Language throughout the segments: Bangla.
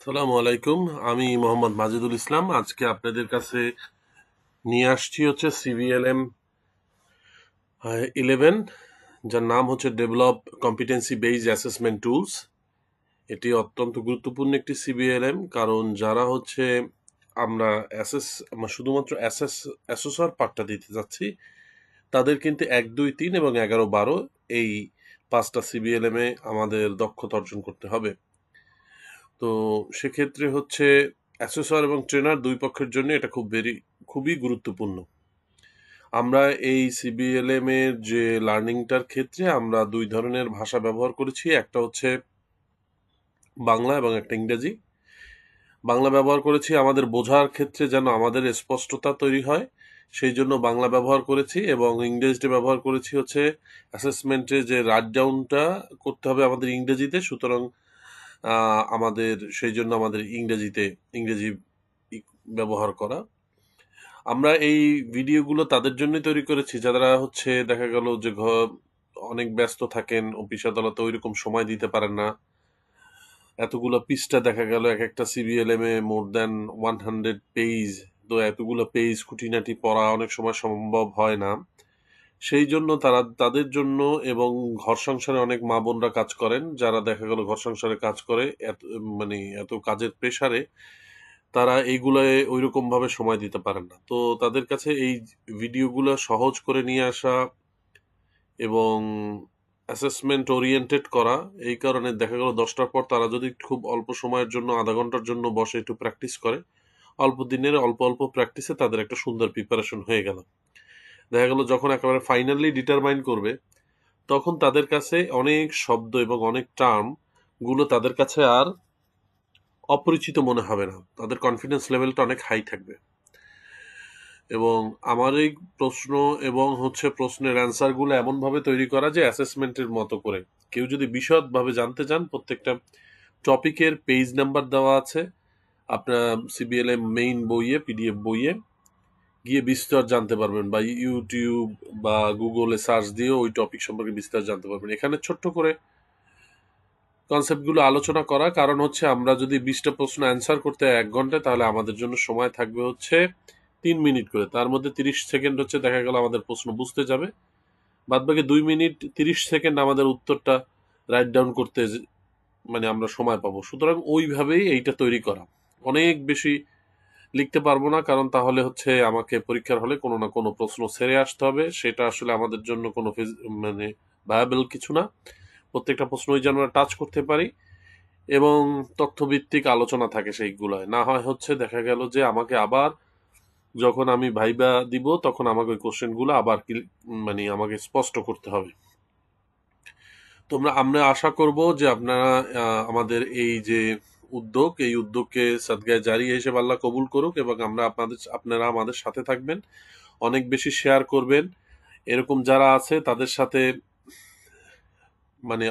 আসসালামু আলাইকুম। আমি মোহাম্মদ মাজিদুল ইসলাম। আজকে আপনাদের কাছে নিয়ে আসছি হচ্ছে সিভিএলএম 11, যার নাম হচ্ছে develop competency based assessment tools. এটি অত্যন্ত গুরুত্বপূর্ণ একটি সিভিএলএম, কারণ যারা হচ্ছে আমরা শুধুমাত্র অ্যাসেসর পার্টটা দিতে যাচ্ছি, তাদের কিন্তু 1, 2, 3 এবং 11, 12 এই 5টা সিভিএলএম এ আমাদের দক্ষতা অর্জন করতে হবে। তো সেক্ষেত্রে হচ্ছে অ্যাসেসর এবং ট্রেনার দুই পক্ষের জন্য এটা খুবই গুরুত্বপূর্ণ। আমরা এই সিবিএলএম এর যে লার্নিংটার ক্ষেত্রে আমরা দুই ধরনের ভাষা ব্যবহার করেছি, একটা হচ্ছে বাংলা এবং একটা ইংরেজি। বাংলা ব্যবহার করেছি আমাদের বোঝার ক্ষেত্রে যেন আমাদের স্পষ্টতা তৈরি হয়, সেই জন্য বাংলা ব্যবহার করেছি, এবং ইংরেজিতে ব্যবহার করেছি হচ্ছে অ্যাসেসমেন্টে যে রাইট ডাউনটা করতে হবে আমাদের ইংরেজিতে, সুতরাং আমাদের সেই জন্য আমাদের ইংরেজি ব্যবহার করা। আমরা এই ভিডিওগুলো তাদের জন্যই তৈরি করেছি যারা হচ্ছে দেখা গেল যে অনেক ব্যস্ত থাকেন, অফিস আদালতে ওইরকম সময় দিতে পারেন না। এতগুলো পৃষ্ঠা দেখা গেল এক একটা সিবিএলএম এ মোর দ্যান 100 পেজ, তো এতগুলো পেজ খুঁটিনাটি পড়া অনেক সময় সম্ভব হয় না। সেই জন্য তাদের জন্য, এবং ঘর সংসারে অনেক মা বোনরা কাজ করেন, যারা দেখা গেল ঘর সংসারে কাজ করে এত কাজের প্রেসারে তারা এইগুলায় ওইরকম ভাবে সময় দিতে পারেন না। তো তাদের কাছে এই ভিডিওগুলো সহজ করে নিয়ে আসা এবং অ্যাসেসমেন্ট ওরিয়েন্টেড করা, এই কারণে দেখা গেল 10টার পর তারা যদি খুব অল্প সময়ের জন্য আধা ঘন্টার জন্য বসে একটু প্র্যাকটিস করে, অল্প দিনের অল্প অল্প প্র্যাকটিসে তাদের একটা সুন্দর প্রিপারেশন হয়ে গেল। দেখা গেল যখন একেবারে ফাইনালি ডিটারমাইন করবে, তখন তাদের কাছে অনেক শব্দ এবং অনেক টার্ম গুলো তাদের কাছে আর অপরিচিত মনে হবে না, তাদের কনফিডেন্স লেভেলটা অনেক হাই থাকবে। এবং আমার এই প্রশ্ন এবং হচ্ছে প্রশ্নের অ্যান্সারগুলো এমনভাবে তৈরি করা যে অ্যাসেসমেন্টের মতো করে কেউ যদি বিশদভাবে জানতে চান, প্রত্যেকটা টপিকের পেজ নাম্বার দেওয়া আছে আপনার সিবিএলএম মেইন বইয়ে, পিডিএফ বইয়ে গিয়ে বিস্তার জানতে পারবেন, বা ইউটিউব বা গুগলে সার্চ দিয়ে ওই টপিক সম্পর্কে বিস্তার জানতে পারবেন। এখানে ছোট্ট করে কনসেপ্টগুলো আলোচনা করা, কারণ হচ্ছে আমরা যদি 20টা প্রশ্ন অ্যান্সার করতে 1 ঘন্টায়, তাহলে আমাদের জন্য সময় থাকবে হচ্ছে 3 মিনিট করে। তার মধ্যে 30 সেকেন্ড হচ্ছে দেখা গেল আমাদের প্রশ্ন বুঝতে যাবে, বাদবাকি 2 মিনিট 30 সেকেন্ড আমাদের উত্তরটা রাইট ডাউন করতে আমরা সময় পাবো। সুতরাং ওইভাবেই এইটা তৈরি করা। অনেক বেশি লিখতে পারবো না, কারণ তাহলে হচ্ছে আমাকে পরীক্ষার হলে কোনো না কোনো প্রশ্ন ছেড়ে আসতে হবে, সেটা আসলে আমাদের জন্য কোনো ভায়াবল কিছু না। প্রত্যেকটা প্রশ্নই যেন আমরা টাচ করতে পারি এবং তথ্যভিত্তিক আলোচনা থাকে সেইগুলায়। না হয় হচ্ছে দেখা গেল যে আমাকে আবার যখন আমি ভাইবা দিব, তখন আমাকে ওই কোশ্চেনগুলো আবার আমাকে স্পষ্ট করতে হবে। আমরা আশা করব যে আপনারা আমাদের এই যে এই উদ্যোগকে সাদগায়ে জারি হিসেবে আল্লাহ কবুল করুক, এবং আপনারা আমাদের সাথে থাকবেন, অনেক বেশি শেয়ার করবেন। এরকম যারা আছে তাদের সাথে মানে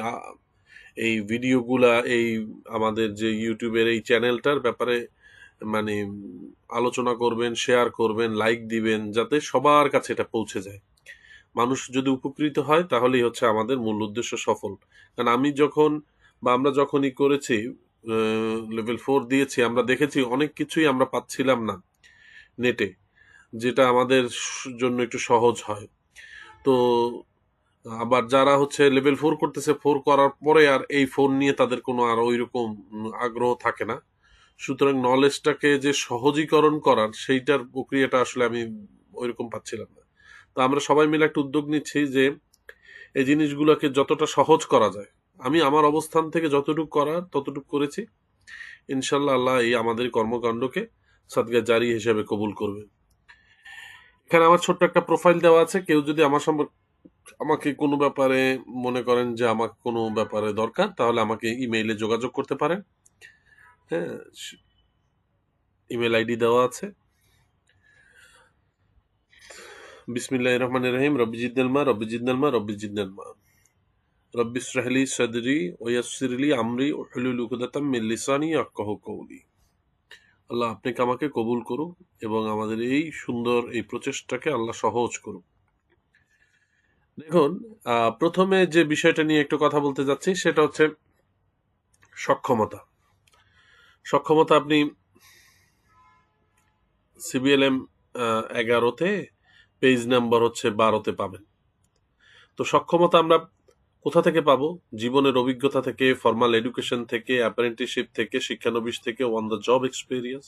এই ভিডিওগুলা, এই আমাদের যে ইউটিউবের এই চ্যানেলটার ব্যাপারে মানে আলোচনা করবেন, শেয়ার করবেন, লাইক দিবেন, যাতে সবার কাছে এটা পৌঁছে যায়। মানুষ যদি উপকৃত হয় তাহলেই হচ্ছে আমাদের মূল উদ্দেশ্য সফল। কারণ আমরা যখনই করেছি, লেভেল 4 দিয়েছি, আমরা দেখেছি অনেক কিছুই আমরা পাচ্ছিলাম না নেটে, যেটা আমাদের জন্য একটু সহজ হয়। তো আবার যারা হচ্ছে লেভেল 4 করতেছে, 4 করার পরে আর এই ফোন নিয়ে তাদের কোনো আর ওইরকম আগ্রহ থাকে না। সুতরাং নলেজটাকে যে সহজীকরণ করার সেইটার প্রক্রিয়াটা আসলে আমি ওইরকম পাচ্ছিলাম না। তো আমরা সবাই মিলে একটা উদ্যোগ নিচ্ছি যে এই জিনিসগুলোকে যতটা সহজ করা যায়, আমি আমার অবস্থান থেকে যতটুকু করার ততটুকু করেছি। ইনশাল্লাহ আল্লাহ এই আমাদের কর্মকাণ্ডকে সাদগায়ে জারি হিসেবে কবুল করবে। এখানে আমার ছোট্ট একটা প্রোফাইল দেওয়া আছে, কেউ যদি আমাকে কোনো ব্যাপারে মনে করেন যে আমাকে কোনো ব্যাপারে দরকার, তাহলে আমাকে ইমেইলে যোগাযোগ করতে পারেন। হ্যাঁ, ইমেল আইডি দেওয়া আছে। বিসমিল্লাহির রহমানির রহিম। রব্বি জিদনাল মা, রব্বি জিদনাল মা, রব্বি জিদনাল মা। রব্বি ইশরাহ লি সাদরি ওয়া ইয়াসসির লি আমরি ওয়াহলুল উকদাতাম মিন লিসানি ইয়াফকাহু কওলি। আল্লাহ আপনাকে আমাকে কবুল করুক এবং আমাদের এই সুন্দর এই প্রচেষ্টাকে আল্লাহ সহজ করুক। দেখুন, প্রথমে যে বিষয়টা নিয়ে একটু কথা বলতে যাচ্ছি সেটা হচ্ছে সক্ষমতা। সক্ষমতা আপনি সিবিএলএম 11-তে, পেজ নাম্বার হচ্ছে 12-তে পাবেন। তো সক্ষমতা আমরা কোথা থেকে পাবো? জীবনের অভিজ্ঞতা থেকে, ফর্মাল এডুকেশন থেকে, অ্যাপ্রেন্টিসশিপ থেকে, শিক্ষানবিশ থেকে, অন দ্য জব এক্সপিরিয়েন্স,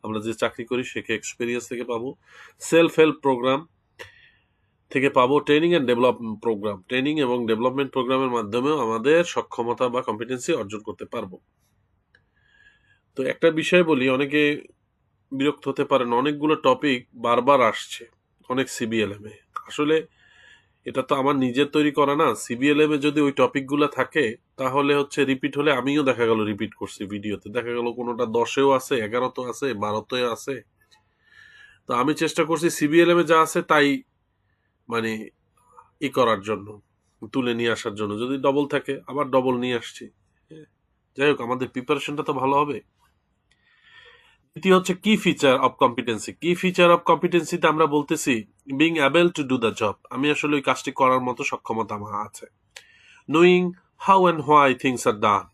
আমরা যে চাকরি করি সেখানে এক্সপিরিয়েন্স থেকে পাবো, সেলফ হেল্প প্রোগ্রাম থেকে পাবো, training and development programme, training এবং ডেভেলপমেন্ট প্রোগ্রামের মাধ্যমেও আমাদের সক্ষমতা বা কম্পিটেন্সি অর্জন করতে পারবো। তো একটা বিষয় বলি, অনেকে বিরক্ত হতে পারেন, অনেকগুলো টপিক বারবার আসছে অনেক সিবিএলএম এ। আসলে এটা তো আমার নিজের তৈরি করা না। সিবিএলএম এ যদি ওই টপিকগুলো থাকে তাহলে হচ্ছে রিপিট হলে আমিও দেখা গেল রিপিট করছি ভিডিওতে, দেখা গেল কোনোটা 10-এও আছে, 11-তেও আছে, 12-তেও আছে। তো আমি চেষ্টা করছি সিবিএলএম এ যা আছে তাই মানে করার জন্য, তুলে নিয়ে আসার জন্য। যদি ডবল থাকে আবার ডবল নিয়ে আসছি। যাই হোক, আমাদের প্রিপারেশনটা তো ভালো হবে। দ্বিতীয় হচ্ছে কি ফিচার অফ কম্পিটেন্সি। কি ফিচার অফ কম্পিটেন্সিতে আমরা বলতেছি being able to do the job, আমি আসলে ওই কাজটি করার মতো সক্ষমতা আমার আছে। Knowing how and why things are done,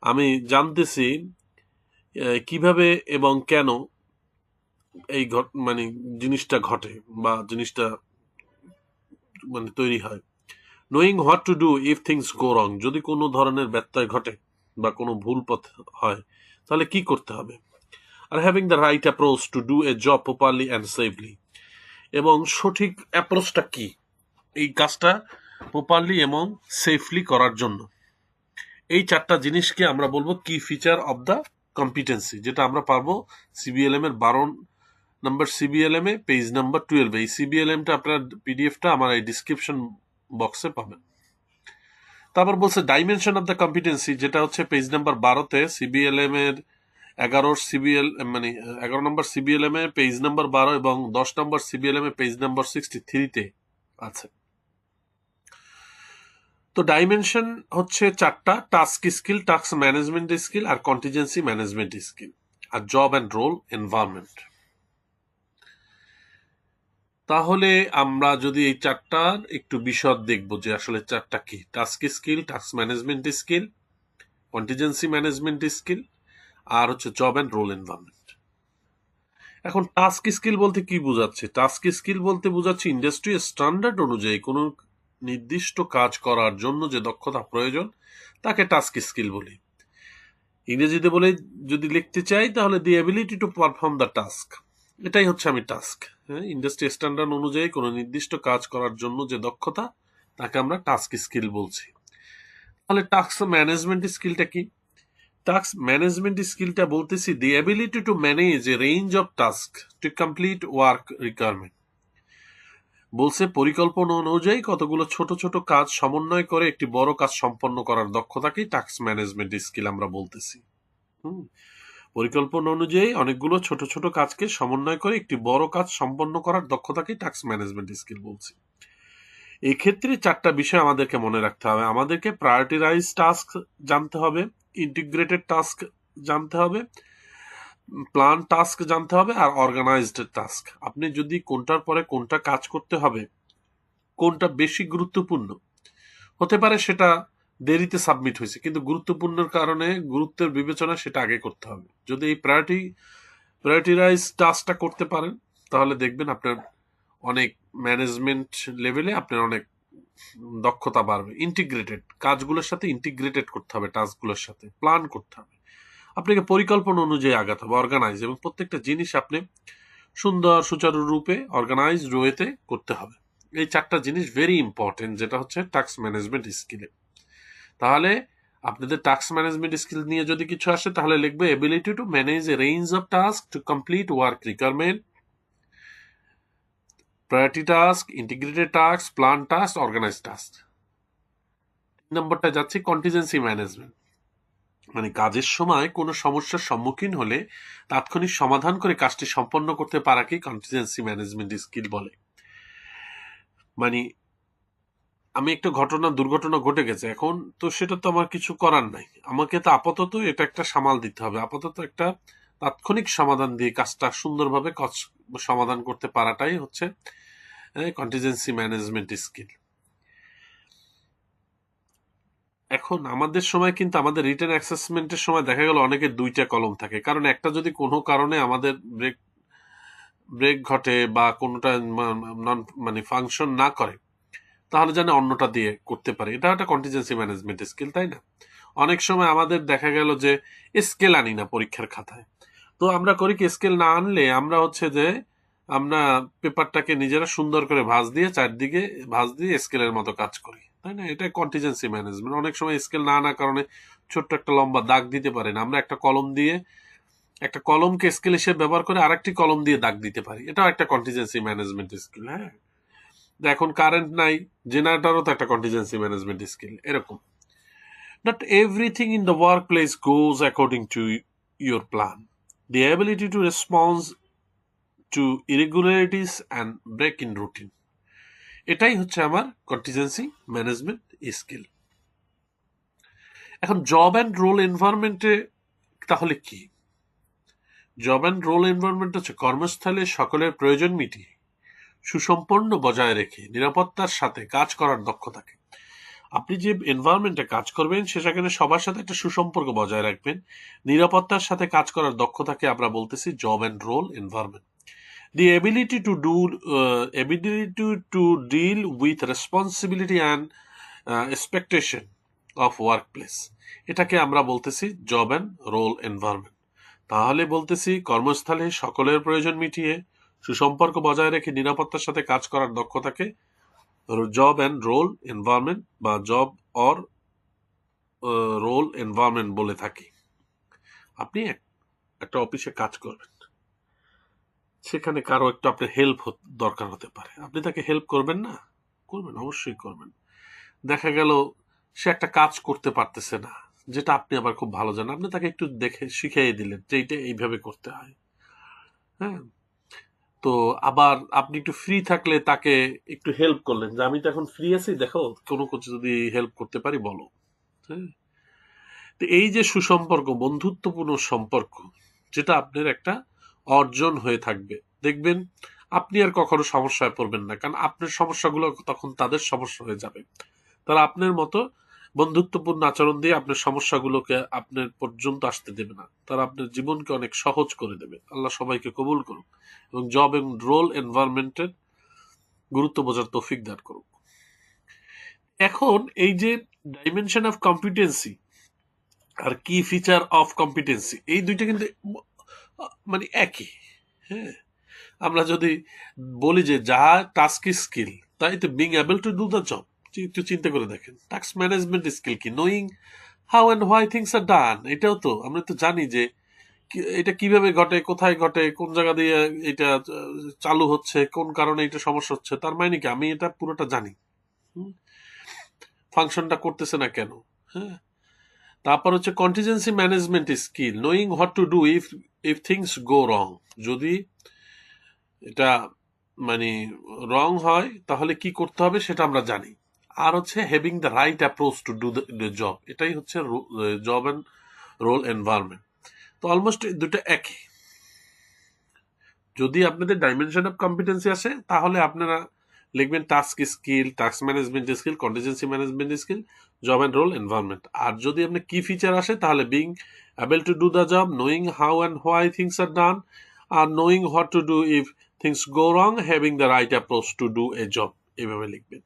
আমি জানতেছি কিভাবে এবং কেন এই মানে জিনিসটা ঘটে বা জিনিসটা মানে তৈরি হয়। Knowing what to do if things go wrong, যদি কোনো ধরনের ব্যত্যয় ঘটে বা কোনো ভুল পথ হয় তাহলে কি করতে হবে। Are having the right approach to do a job properly and safely, এবং সঠিক অ্যাপ্রোচটা কি এই কাজটা প্রপারলি এবং সেফলি করার জন্য। এই চারটা জিনিসকে আমরা বলবো কি ফিচার অফ দ্য কম্পিটেন্সি, যেটা আমরা পারবো সিবিএলএম এর 12 নম্বর সিবিএলএম এ, পেজ নাম্বার 12। এই সিবিএলএমটা আপনার পিডিএফটা আমার এই ডিসক্রিপশন বক্সে পাবেন। তারপর বলছে ডাইমেনশন অফ দ্য কম্পিটেন্সি, যেটা হচ্ছে পেজ নাম্বার 12-তে সিবিএলএম এর 11 নম্বর সিবিএলএম এ পেজ নাম্বার 12 এবং 10 নম্বর সিবিএলএম এ পেজ নাম্বার 63-তে আছে। তো ডাইমেনশন হচ্ছে 4টা: task skill, task management skill, আর কন্টিজেন্সি ম্যানেজমেন্ট স্কিল, আর জব অ্যান্ড রোল এনভায়রনমেন্ট। তাহলে আমরা যদি এই চারটার একটু বিশদ দেখবো যে আসলে চারটা কি: task skill, task management skill, contingency management skill, আর হচ্ছে জব অ্যান্ড রোল এনভায়রনমেন্ট। এখন টাস্ক স্কিল বলতে কি বোঝাচ্ছে? টাস্ক স্কিল বলতে বোঝাচ্ছে ইন্ডাস্ট্রি স্ট্যান্ডার্ড অনুযায়ী কোনো নির্দিষ্ট কাজ করার জন্য যে দক্ষতা প্রয়োজন তাকে টাস্ক স্কিল বলি। ইংরেজিতে বলে যদি লিখতে চাই তাহলে the ability to perform the task, এটাই হচ্ছে আমি টাস্ক। হ্যাঁ, ইন্ডাস্ট্রি স্ট্যান্ডার্ড অনুযায়ী কোনো নির্দিষ্ট কাজ করার জন্য যে দক্ষতা তাকে আমরা টাস্ক স্কিল বলছি। তাহলে টাস্ক ম্যানেজমেন্ট স্কিলটা কি? টাস্ক ম্যানেজমেন্ট স্কিলটা বলতেছি the ability to manage a range of task to complete work requirement. বলছে পরিকল্পনা অনুযায়ী কতগুলো ছোট ছোট কাজ সমন্বয় করে একটি বড় কাজ সম্পন্ন করার দক্ষতাকেই টাস্ক ম্যানেজমেন্ট স্কিল আমরা বলতেছি। পরিকল্পনা অনুযায়ী অনেকগুলো ছোট ছোট কাজকে সমন্বয় করে একটি বড় কাজ সম্পন্ন করার দক্ষতাকেই টাস্ক ম্যানেজমেন্ট স্কিল বলছি। এক্ষেত্রে চারটা বিষয় আমাদেরকে মনে রাখতে হবে। আমাদেরকে প্রায়োরিটাইজ টাস্ক জানতে হবে, ইন্টিগ্রেটেড টাস্ক জানতে হবে, প্ল্যান টাস্ক জানতে হবে, আর অর্গানাইজড টাস্ক। আপনি যদি কোনটার পরে কোনটা কাজ করতে হবে, কোনটা বেশি গুরুত্বপূর্ণ হতে পারে সেটা দেরিতে সাবমিট হয়েছে, কিন্তু গুরুত্বপূর্ণের কারণে গুরুত্বের বিবেচনা সেটা আগে করতে হবে। যদি এই প্রায়োরিটাইজ টাস্কটা করতে পারেন তাহলে দেখবেন আপনার অনেক ম্যানেজমেন্ট লেভেলে আপনার অনেক দক্ষতা বাড়বে। ইন্টিগ্রেটেড কাজগুলোর সাথে ইন্টিগ্রেটেড করতে হবে, টাস্কগুলোর সাথে প্ল্যান করতে হবে, আপনাকে পরিকল্পনা অনুযায়ী আগাতে হবে, অর্গানাইজ, এবং প্রত্যেকটা জিনিস আপনি সুন্দর সুচারু রূপে অর্গানাইজ ওয়েতে করতে হবে। এই চারটা জিনিস ভেরি ইম্পর্টেন্ট, যেটা হচ্ছে টাস্ক ম্যানেজমেন্ট স্কিলে। তাহলে আপনাদের টাস্ক ম্যানেজমেন্ট স্কিল নিয়ে যদি কিছু আসে তাহলে লিখবে ability to manage a range of task to complete work requirement, priority task, integrated task, plan task, organise task. নম্বরটা যাচ্ছে কন্টিজেন্সি ম্যানেজমেন্ট, মানে কাজের সময় কোনো সমস্যার সম্মুখীন হলে তাৎক্ষণিক সমাধান করে কাজটি সম্পন্ন করতে পারাকেই কন্টিজেন্সি ম্যানেজমেন্ট স্কিল বলে। মানে আমি একটা দুর্ঘটনা ঘটে গেছে, এখন তো সেটা তো আমার কিছু করার নাই, আমাকে তো আপাতত এটা একটা সামাল দিতে হবে, আপাতত একটা তাৎক্ষণিক সমাধান দিয়ে কাজটা সুন্দরভাবে সমাধান করতে পারাটাই হচ্ছে কন্টিজেন্সি ম্যানেজমেন্ট স্কিল। এখন আমাদের সময় কিন্তু আমাদের রিটেন অ্যাসেসমেন্টের সময় দেখা গেল অনেকের 2টা কলম থাকে, কারণ একটা যদি কোনো কারণে আমাদের ব্রেক ব্রেক ঘটে বা কোনোটা নন মানে ফাংশন না করে, তাহলে যেন অন্যটা দিয়ে করতে পারে। এটা একটা কন্টিজেন্সি ম্যানেজমেন্ট স্কিল, তাই না? অনেক সময় আমাদের দেখা গেল যে স্কেল আনি না পরীক্ষার খাতায়, তো আমরা করি কি, স্কেল না আনলে আমরা হচ্ছে যে আমরা পেপারটাকে নিজেরা সুন্দর করে ভাঁজ দিয়ে চারদিকে ভাঁজ দিয়ে স্কেলের মতো কাজ করি, তাই না? এটা কন্টিজেন্সি ম্যানেজমেন্ট। অনেক সময় স্কেল না আনার কারণে ছোট্ট একটা লম্বা দাগ দিতে পারে না, আমরা একটা কলম দিয়ে একটা কলমকে স্কেল হিসেবে ব্যবহার করে আরেকটি কলম দিয়ে দাগ দিতে পারি, এটাও একটা কন্টিজেন্সি ম্যানেজমেন্ট স্কিল। হ্যাঁ, এখন কারেন্ট নাই, জেনারেটরও তো একটা কন্টিজেন্সি ম্যানেজমেন্ট স্কিল। এরকম not everything in the workplace goes according to your plan. The ability to respond to irregularities and break in routine, এটাই হচ্ছে আমার কন্টিজেন্সি ম্যানেজমেন্ট স্কিল। এখন জব অ্যান্ড রোল এনভায়রনমেন্টে তাহলে কি? জব অ্যান্ড রোল এনভায়রনমেন্ট হচ্ছে কর্মস্থলে সকলের প্রয়োজন মিটিয়ে সুসম্পন্ন বজায় রেখে নিরাপত্তার সাথে কাজ করার দক্ষতাকে। আপনি যে এনভায়রনমেন্টে কাজ করবেন সেখানে সবার সাথে একটা সুসম্পর্ক বজায় রাখবেন, নিরাপত্তার সাথে কাজ করার দক্ষতাকে আমরা বলতেছি job and role environment. The ability to deal with responsibility and expectation of workplace, এটাকে আমরা বলতেছি জব অ্যান্ড রোল এনভায়রনমেন্ট। তাহলে বলতেছি কর্মস্থলে সকলের প্রয়োজন মিটিয়ে সুসম্পর্ক বজায় রেখে নিরাপত্তার সাথে কাজ করার দক্ষতাকে জব অ্যান্ড রোল এনভায়রনমেন্ট বা জব অর রোল এনভায়রনমেন্ট বলে থাকি। আপনি একটা অফিসে কাজ করবেন, সেখানে কারো একটু আপনার হেল্প দরকার হতে পারে, আপনি তাকে হেল্প করবেন না? করবেন, অবশ্যই করবেন। দেখা গেল সে একটা কাজ করতে পারতেছে না, যেটা আপনি আবার খুব ভালো জানেন, আপনি তাকে একটু দেখে শিখিয়ে দিলেন যে এইটা এইভাবে করতে হয়। হ্যাঁ, তো আবার আপনি একটু ফ্রি থাকলে তাকে একটু হেল্প করলেন, যে আমি তো এখন ফ্রি আছি, দেখো কোনো কিছু যদি হেল্প করতে পারি বলো। হ্যাঁ, তো এই যে সুসম্পর্ক, বন্ধুত্বপূর্ণ সম্পর্ক, যেটা আপনার একটা অর্জন হয়ে থাকবে, দেখবেন আপনি আর কখনো সমস্যায় পড়বেন না, কারণ আপনার সমস্যাগুলো তখন তাদের সমস্যা হয়ে যাবে। তারা আপনার মতো বন্ধুত্বপূর্ণ আচরণ দিয়ে আপনার সমস্যাগুলোকে আপনার পর্যন্ত আসতে দেবে না, তারা আপনার জীবনকে অনেক সহজ করে দেবে। আল্লাহ সবাইকে কবুল করুক এবং জব এবং রোল এনভায়রনমেন্টের গুরুত্ব বোঝার তৌফিক দান করুক। এখন এই যে ডাইমেনশন অফ কম্পিটেন্সি আর কি ফিচার অফ কম্পিটেন্সি, এই দুইটা কিন্তু মানে একই। হ্যাঁ, আমরা যদি বলি যে যা টাস্ক স্কিল, তাই তো being able to do the job. একটু চিন্তা করে দেখেন, টাস্ক ম্যানেজমেন্ট স্কিল কি? Knowing how and why things are done. এটাও তো আমরা তো জানি যে এটা কিভাবে ঘটে, কোথায় ঘটে, কোন জায়গা দিয়ে এটা চালু হচ্ছে, কোন কারণে এটা সমস্যা হচ্ছে, তার মানে কি আমি এটা পুরোটা জানি, ফাংশনটা করতেছে না কেন। হ্যাঁ, তারপর হচ্ছে contingency management skill, knowing what to do if if things go wrong. যদি এটা মানে রং হয় তাহলে কি করতে হবে সেটা আমরা জানি। আর হচ্ছে having the right approach to do the job, এটাই হচ্ছে জব অ্যান্ড রোল এনভায়রনমেন্ট। তো অলমোস্ট দুটো একই। যদি আপনাদের ডাইমেনশন অফ কম্পিটেন্সি আসে তাহলে আপনারা লিখবেন task skill, task management skill, contingency management skill, job and role environment. আর যদি আপনার কি ফিচার আসে তাহলে being able to do the job, knowing how and why things are done, আর knowing what to do if things go wrong, having the right approach to do a job, এভাবে লিখবেন।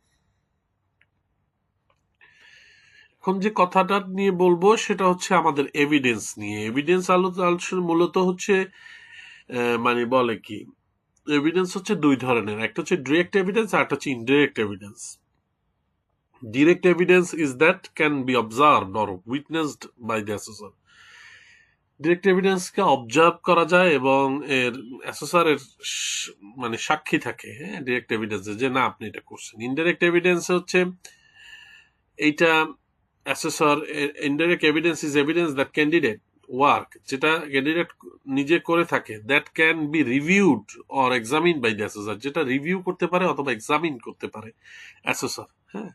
এখন যে কথাটা নিয়ে বলবো সেটা হচ্ছে আমাদের এভিডেন্স নিয়ে। এভিডেন্স আলোচনা মূলত হচ্ছে মানে বলে কি, এভিডেন্স হচ্ছে দুই ধরনের, একটা হচ্ছে ডিরেক্ট এভিডেন্স আর একটা হচ্ছে indirect evidence. Direct evidence is that can be observed or witnessed by the assessor. Direct এভিডেন্সকে অবজার্ভ করা যায় এবং এর অ্যাসেসর এর মানে সাক্ষী থাকে। হ্যাঁ, ডিরেক্ট এভিডেন্সে যে না আপনি এটা করছেন। ইনডিরেক্ট এভিডেন্স হচ্ছে এইটা assessor, indirect evidence is evidence that candidate work, যেটা ক্যান্ডিডেট নিজে করে থাকে, that can be reviewed or examine by the assessor, যেটা রিভিউ করতে পারে অথবা এক্সামিন করতে পারে অ্যাসেসর। হ্যাঁ,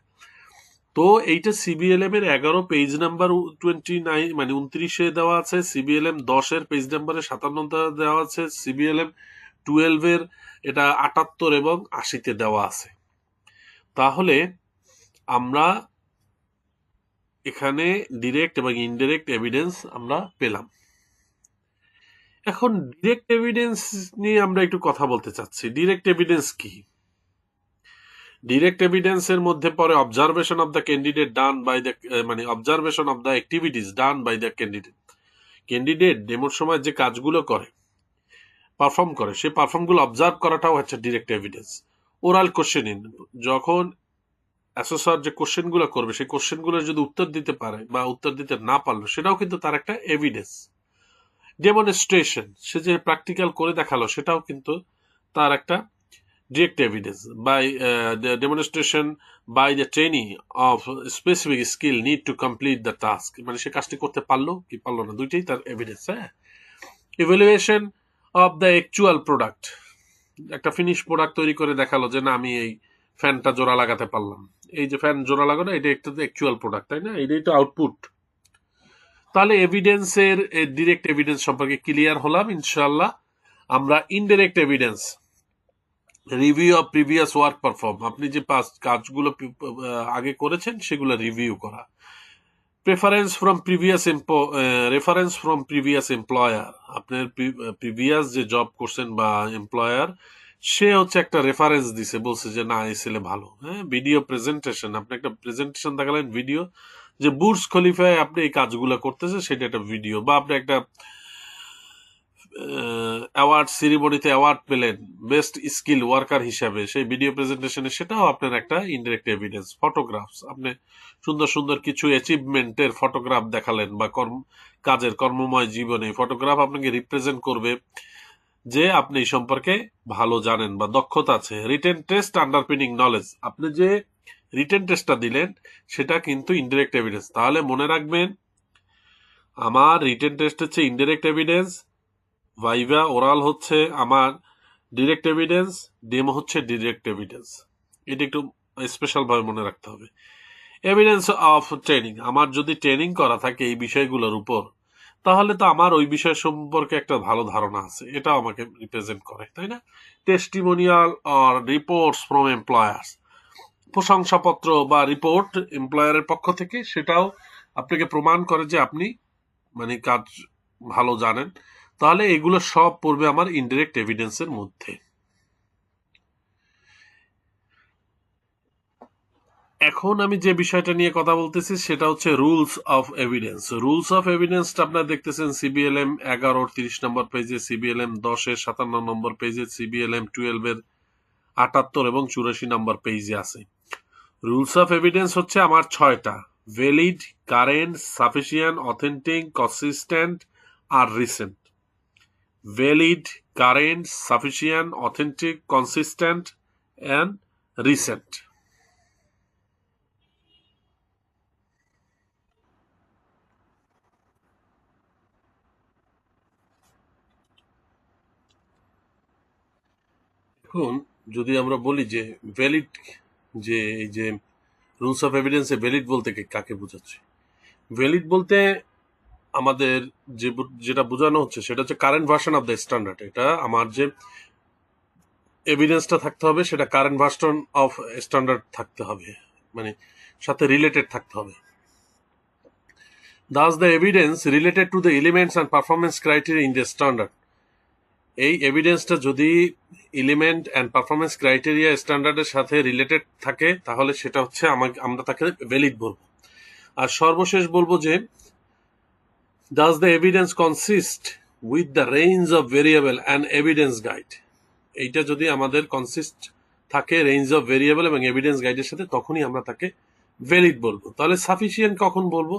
তো এইটা সিবিএলএম এর 11 পেজ নাম্বার 29 মানে 29-এ দেওয়া আছে, সিবিএলএম 10-এর পেজ নাম্বারে 57 দেওয়া আছে, সিবিএলএম 12-এর এটা 78 এবং 80-তে দেওয়া আছে। তাহলে আমরা এখানে ডিরেক্ট এবং ইনডিরেক্ট এভিডেন্স আমরা পেলাম। এখন ডিরেক্ট এভিডেন্স নিয়ে আমরা একটু কথা বলতে চাচ্ছি। ডিরেক্ট এভিডেন্স কি? ডিরেক্ট এভিডেন্সের মধ্যে পড়ে observation of the candidate done by the, মানে observation of the activities done by the candidate. Candidate ডেমোর সময় যে কাজগুলো করে, পারফর্ম করে, সেই পারফর্মগুলো অবজার্ভ করাটাও হচ্ছে ডিরেক্ট এভিডেন্স। ওরাল কোশ্চেনিং, যখন অ্যাসেসর যে কোশ্চেনগুলো করবে সেই কোশ্চেনগুলোর যদি উত্তর দিতে পারে বা উত্তর দিতে না পারলো, সেটাও কিন্তু তার একটা এভিডেন্স। ডেমনস্ট্রেশন, সে যে প্র্যাকটিক্যাল করে দেখালো, সেটাও কিন্তু তার একটা direct evidence. By demonstration by the training of specific skill need to complete the task, মানে সে কাজটি করতে পারলো কি পারলো না, দুইটাই তার এভিডেন্স। হ্যাঁ, evaluation of the actual product, একটা ফিনিশ প্রোডাক্ট তৈরি করে দেখালো যে না, আমি এই ফ্যানটা জোড়া লাগাতে পারলাম, এই যে ফ্যান জোড়া লাগানো, এটা একটা অ্যাকচুয়াল প্রোডাক্ট, তাই না? এটাই তো আউটপুট। তাহলে এভিডেন্সের, ডিরেক্ট এভিডেন্স সম্পর্কে ক্লিয়ার হলাম ইনশাল্লাহ। আমরা indirect evidence, review of previous work perform, আপনি যে কাজগুলো আগে করেছেন সেগুলো রিভিউ করা। Preference from previous reference from previous employer, আপনার প্রিভিয়াস যে জব করছেন বা এমপ্লয়ার, সে হচ্ছে একটা রেফারেন্স দিছে, বলছে যে না, এই ছেলে ভালো। হ্যাঁ, ভিডিও প্রেজেন্টেশন, আপনি একটা প্রেজেন্টেশন দেখালেন ভিডিও, যে বুর্জ খলিফায় আপনি এই কাজগুলো করতেছে, সেটা একটা ভিডিও। বা আপনি একটা অ্যাওয়ার্ড সেরিমনিতে অ্যাওয়ার্ড পেলেন বেস্ট স্কিল ওয়ার্কার হিসাবে, সেই ভিডিও প্রেজেন্টেশনে, সেটাও আপনার একটা ইনডিরেক্ট এভিডেন্স। ফটোগ্রাফস, আপনি সুন্দর সুন্দর কিছু অ্যাচিভমেন্টের ফটোগ্রাফ দেখালেন, বা কাজের কর্মময় জীবনে ফটোগ্রাফ আপনাকে রিপ্রেজেন্ট করবে যে আপনি এই সম্পর্কে ভালো জানেন বা দক্ষতা আছে। রিটেন টেস্ট আন্ডারপিনিং নলেজ, আপনি যে রিটেন টেস্টটা দিলেন সেটা কিন্তু ইনডিরেক্ট এভিডেন্স। তাহলে মনে রাখবেন, আমার রিটেন টেস্ট হচ্ছে ইনডিরেক্ট এভিডেন্স, ভাইভা ওরাল হচ্ছে আমার ডিরেক্ট এভিডেন্স, ডেমো হচ্ছে ডিরেক্ট এভিডেন্স। এটা একটু স্পেশাল ভাবে মনে রাখতে হবে। এভিডেন্স অফ ট্রেনিং, আমার যদি ট্রেনিং করা থাকে এই বিষয়গুলোর উপর, তাহলে তো আমার ওই বিষয় সম্পর্কে একটা ভালো ধারণা আছে, এটাও আমাকে রিপ্রেজেন্ট করে, তাই না? Testimonial or reports from employers, প্রশংসাপত্র বা রিপোর্ট এমপ্লয়ারের পক্ষ থেকে, সেটাও আপনাকে প্রমাণ করে যে আপনি মানে কাজ ভালো জানেন। তাহলে এগুলো সব পড়বে আমার ইনডিরেক্ট এভিডেন্সের মধ্যে। এখন আমি যে বিষয়টা নিয়ে কথা বলতেছি সেটা হচ্ছে rules of evidence. Rules of এভিডেন্সটা আপনারা দেখতেছেন সিবিএলএম 11 30 নম্বর পেজে, সিবিএলএম 10 57 নম্বর পেজে, সিবিএলএম 12 78 এবং 84 নম্বর পেজে আছে। রুলস অফ এভিডেন্স হচ্ছে আমার 6টা: valid, current, sufficient, authentic, consistent আর recent. Valid, current, sufficient, authentic, consistent and recent. এখন যদি আমরা বলি যে ভ্যালিড, যে এই যে রুলস অফ এভিডেন্সে ভ্যালিড বলতে কাকে বোঝাচ্ছে? ভ্যালিড বলতে আমাদের যেটা বোঝানো হচ্ছে সেটা হচ্ছে current version of the standard. এটা আমার যে এভিডেন্সটা থাকতে হবে সেটা কারেন্ট ভার্সন অফ স্ট্যান্ডার্ড থাকতে হবে, মানে সাথে রিলেটেড থাকতে হবে। Thus the evidence related to the elements and performance criteria in the standard, এই এভিডেন্সটা যদি এলিমেন্ট অ্যান্ড পারফরমেন্স ক্রাইটেরিয়া স্ট্যান্ডার্ডের সাথে রিলেটেড থাকে, তাহলে সেটা হচ্ছে আমরা তাকে ভ্যালিড বলবো। আর সর্বশেষ বলবো যে does the evidence consist with the range of variable and evidence guide, এইটা যদি আমাদের কনসিস্ট থাকে রেঞ্জ অফ ভেরিয়েবল এবং এভিডেন্স গাইডের সাথে, তখনই আমরা তাকে ভ্যালিড বলবো। তাহলে সাফিসিয়েন্ট কখন বলবো?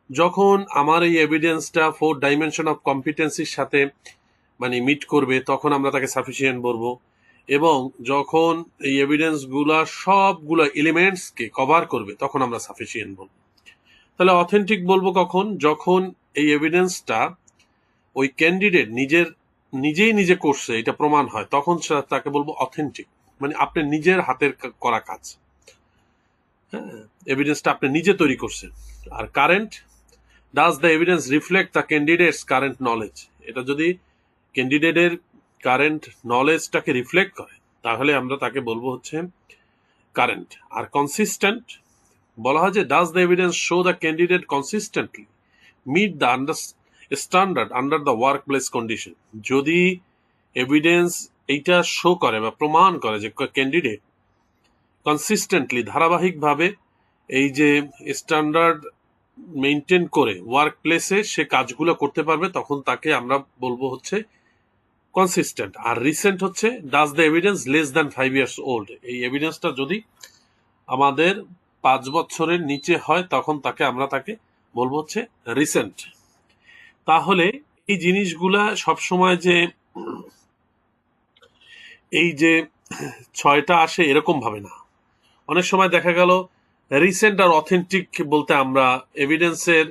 যখন আমার এই এভিডেন্সটা 4 ডাইমেনশন অফ কম্পিটেন্সির সাথে মানে মিট করবে, তখন আমরা তাকে সাফিসিয়েন্ট বলবো। এবং যখন এই এভিডেন্স গুলা সবগুলো এলিমেন্টসকে কভার করবে, তখন আমরা সাফিসিয়েন্ট বলবো। তাহলে অথেন্টিক বলবো কখন? যখন এই এভিডেন্সটা ওই ক্যান্ডিডেট নিজেই নিজে করছে, এটা প্রমাণ হয়, তখন তাকে বলবো অথেন্টিক, মানে আপনি নিজের হাতের করা কাজ, হ্যাঁ, এভিডেন্সটা আপনি নিজে তৈরি করছেন। আর current, does the evidence reflect the candidate's current knowledge, এটা যদি ক্যান্ডিডেটের কারেন্ট নলেজটাকে রিফ্লেক্ট করে, তাহলে আমরা তাকে বলবো হচ্ছে কারেন্ট। আর কনসিস্টেন্ট, বলা হয় যে does the evidence show the candidate consistently meet the standard under the work place condition. যদি এভিডেন্স এইটা শো করে বা প্রমাণ করে যে ক্যান্ডিডেট কনসিস্টেন্টলি ধারাবাহিকভাবে এই যে স্ট্যান্ডার্ড মেনটেন করে ওয়ার্ক প্লেসে সে কাজগুলো করতে পারবে, তখন তাকে আমরা বলবো হচ্ছে কনসিস্টেন্ট। আর রিসেন্ট হচ্ছে does the evidence less than 5 years old. এই এভিডেন্সটা যদি আমাদের 5 বছরের নিচে হয় তখন তাকে বলবো হচ্ছে রিসেন্ট। তাহলে এই জিনিসগুলা সবসময় যে এই যে 6টা আসে এরকম ভাবে না। অনেক সময় দেখা গেল রিসেন্ট আর অথেন্টিক বলতে আমরা এভিডেন্সের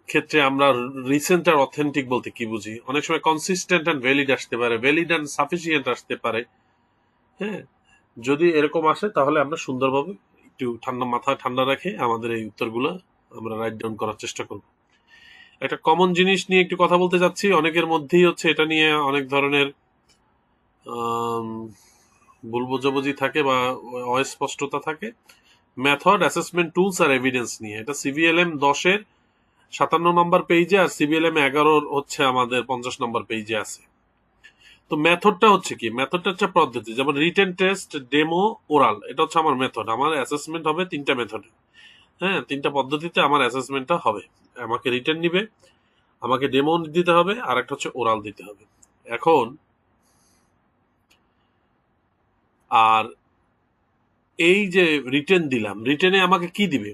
ক্ষেত্রে আমরা রিসেন্ট আর অথেন্টিক বলতে কি বুঝি? অনেক সময় কনসিস্টেন্ট অ্যান্ড ভ্যালিড আসতে পারে, ভ্যালিড অ্যান্ড সাফিসিয়েন্ট আসতে পারে। হ্যাঁ, যদি এরকম আসে তাহলে আমরা সুন্দরভাবে একটু মাথায় ঠান্ডা রেখে আমাদের এই উত্তরগুলো আমরা রাইট ডাউন করার চেষ্টা করব। একটা কমন জিনিস নিয়ে একটু কথা বলতে যাচ্ছি। অনেকের মধ্যেই হচ্ছে এটা নিয়ে অনেক ধরনের ভুল বোঝাবুঝি থাকে বা অস্পষ্টতা থাকে। মেথড, অ্যাসেসমেন্ট টুলস আর এভিডেন্স নিয়ে। এটা সিভিএলএম 10-এর 57 নম্বর পেজে আর সিভিএলএম 11-র হচ্ছে আমাদের 50 নম্বর পেজে আছে। তো মেথডটা হচ্ছে কি? মেথডটা হচ্ছে পদ্ধতি, যেমন রিটেন টেস্ট, ডেমো, ওরাল। এটা হচ্ছে আমার মেথড। আমার অ্যাসেসমেন্ট হবে 3টা মেথডে। হ্যাঁ, 3টা পদ্ধতিতে আমার অ্যাসেসমেন্টটা হবে। আমাকে রিটেন নিবে, আমাকে ডেমো দিতে হবে, আর একটা হচ্ছে ওরাল দিতে হবে। এখন আর এই যে রিটেন দিলাম, রিটেনে আমাকে কি দিবে?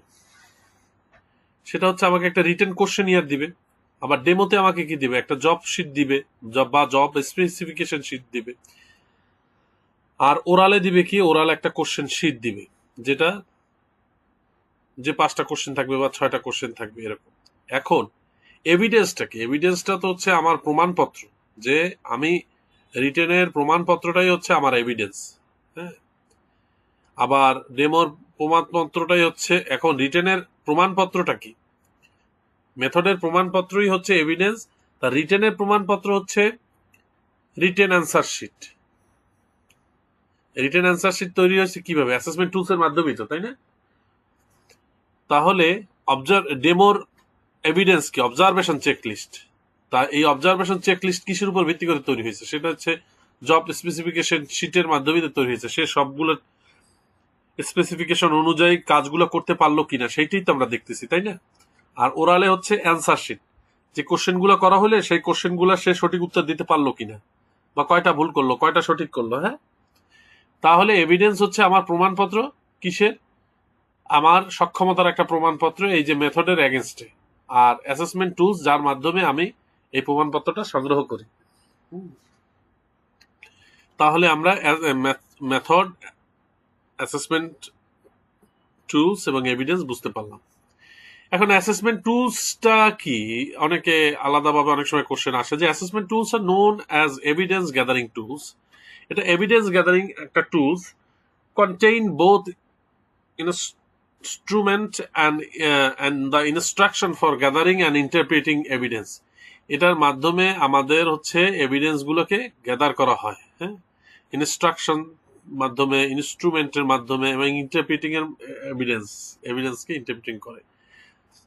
সেটা হচ্ছে আমাকে একটা রিটেন কোশ্চেনিয়ার দিবে। আবার ডেমোতে আমাকে কি দিবে? একটা জব শিট দিবে, জব স্পেসিফিকেশন শিট দিবে। আর ওরালে দিবে কি? ওরাল একটা কোশ্চেন শিট দিবে, যেটা যে 5টা কোশ্চেন থাকবে বা 6টা কোশ্চেন থাকবে এরকম। এখন এভিডেন্সটা কি? এভিডেন্সটা তো হচ্ছে আমার প্রমাণপত্র, যে আমি রিটেনের প্রমাণপত্রটাই হচ্ছে আমার এভিডেন্স। হ্যাঁ, আবার ডেমোর প্রমাণপত্রটাই হচ্ছে, এখন রিটেনের প্রমাণপত্রটা কি? মেথডের প্রমাণপত্রই হচ্ছে এভিডেন্স, তার রিটেনের প্রমাণপত্র হচ্ছে written answer sheet. Written answer sheet তৈরি হয়েছে কিভাবে? অ্যাসেসমেন্ট টুলস এর মাধ্যমেই তো, তাই না? তাহলে ডেমোর এভিডেন্স কি? Observation checklist. তা এই অবজারভেশন চেকলিস্ট কিসের উপর ভিত্তি করে তৈরি হয়েছে? সেটা হচ্ছে জব স্পেসিফিকেশন শিটের মাধ্যমে তৈরি হয়েছে। সে সবগুলো স্পেসিফিকেশন অনুযায়ী কাজগুলো করতে পারলো কিনা সেইটাই তো আমরা দেখতেছি, তাই না? আর ওরালে হচ্ছে অ্যান্সার শিট, যে কোশ্চেনগুলো করা হলে সেই কোশ্চেনগুলো সে সঠিক উত্তর দিতে পারলো কিনা, বা কয়টা ভুল করলো, কয়টা সঠিক করলো। হ্যাঁ, তাহলে এভিডেন্স হচ্ছে আমার প্রমাণপত্র। কিসের? আমার সক্ষমতার একটা প্রমাণপত্র, এই যে মেথডের এগেনস্টে। আর অ্যাসেসমেন্ট টুলস, যার মাধ্যমে আমি এই প্রমাণপত্রটা সংগ্রহ করি। তাহলে আমরা মেথড, অ্যাসেসমেন্ট টুলস এবং এভিডেন্স বুঝতে পারলাম। এখন অ্যাসেসমেন্ট টুলসটা কি? অনেকে আলাদাভাবে অনেক সময় কোশ্চেন আসে যে assessment tools are known as evidence gathering tools. এটা এভিডেন্স গ্যাদারিং একটা tools, contain both instrument and the instruction for gathering and interpreting evidence। এটার মাধ্যমে আমাদের হচ্ছে এভিডেন্স গুলোকে গ্যাদার করা হয়। হ্যাঁ, ইনস্ট্রাকশন মাধ্যমে, ইনস্ট্রুমেন্টের মাধ্যমে এবং ইন্টারপ্রিটিং এর এভিডেন্সকে ইন্টারপ্রিটিং করে।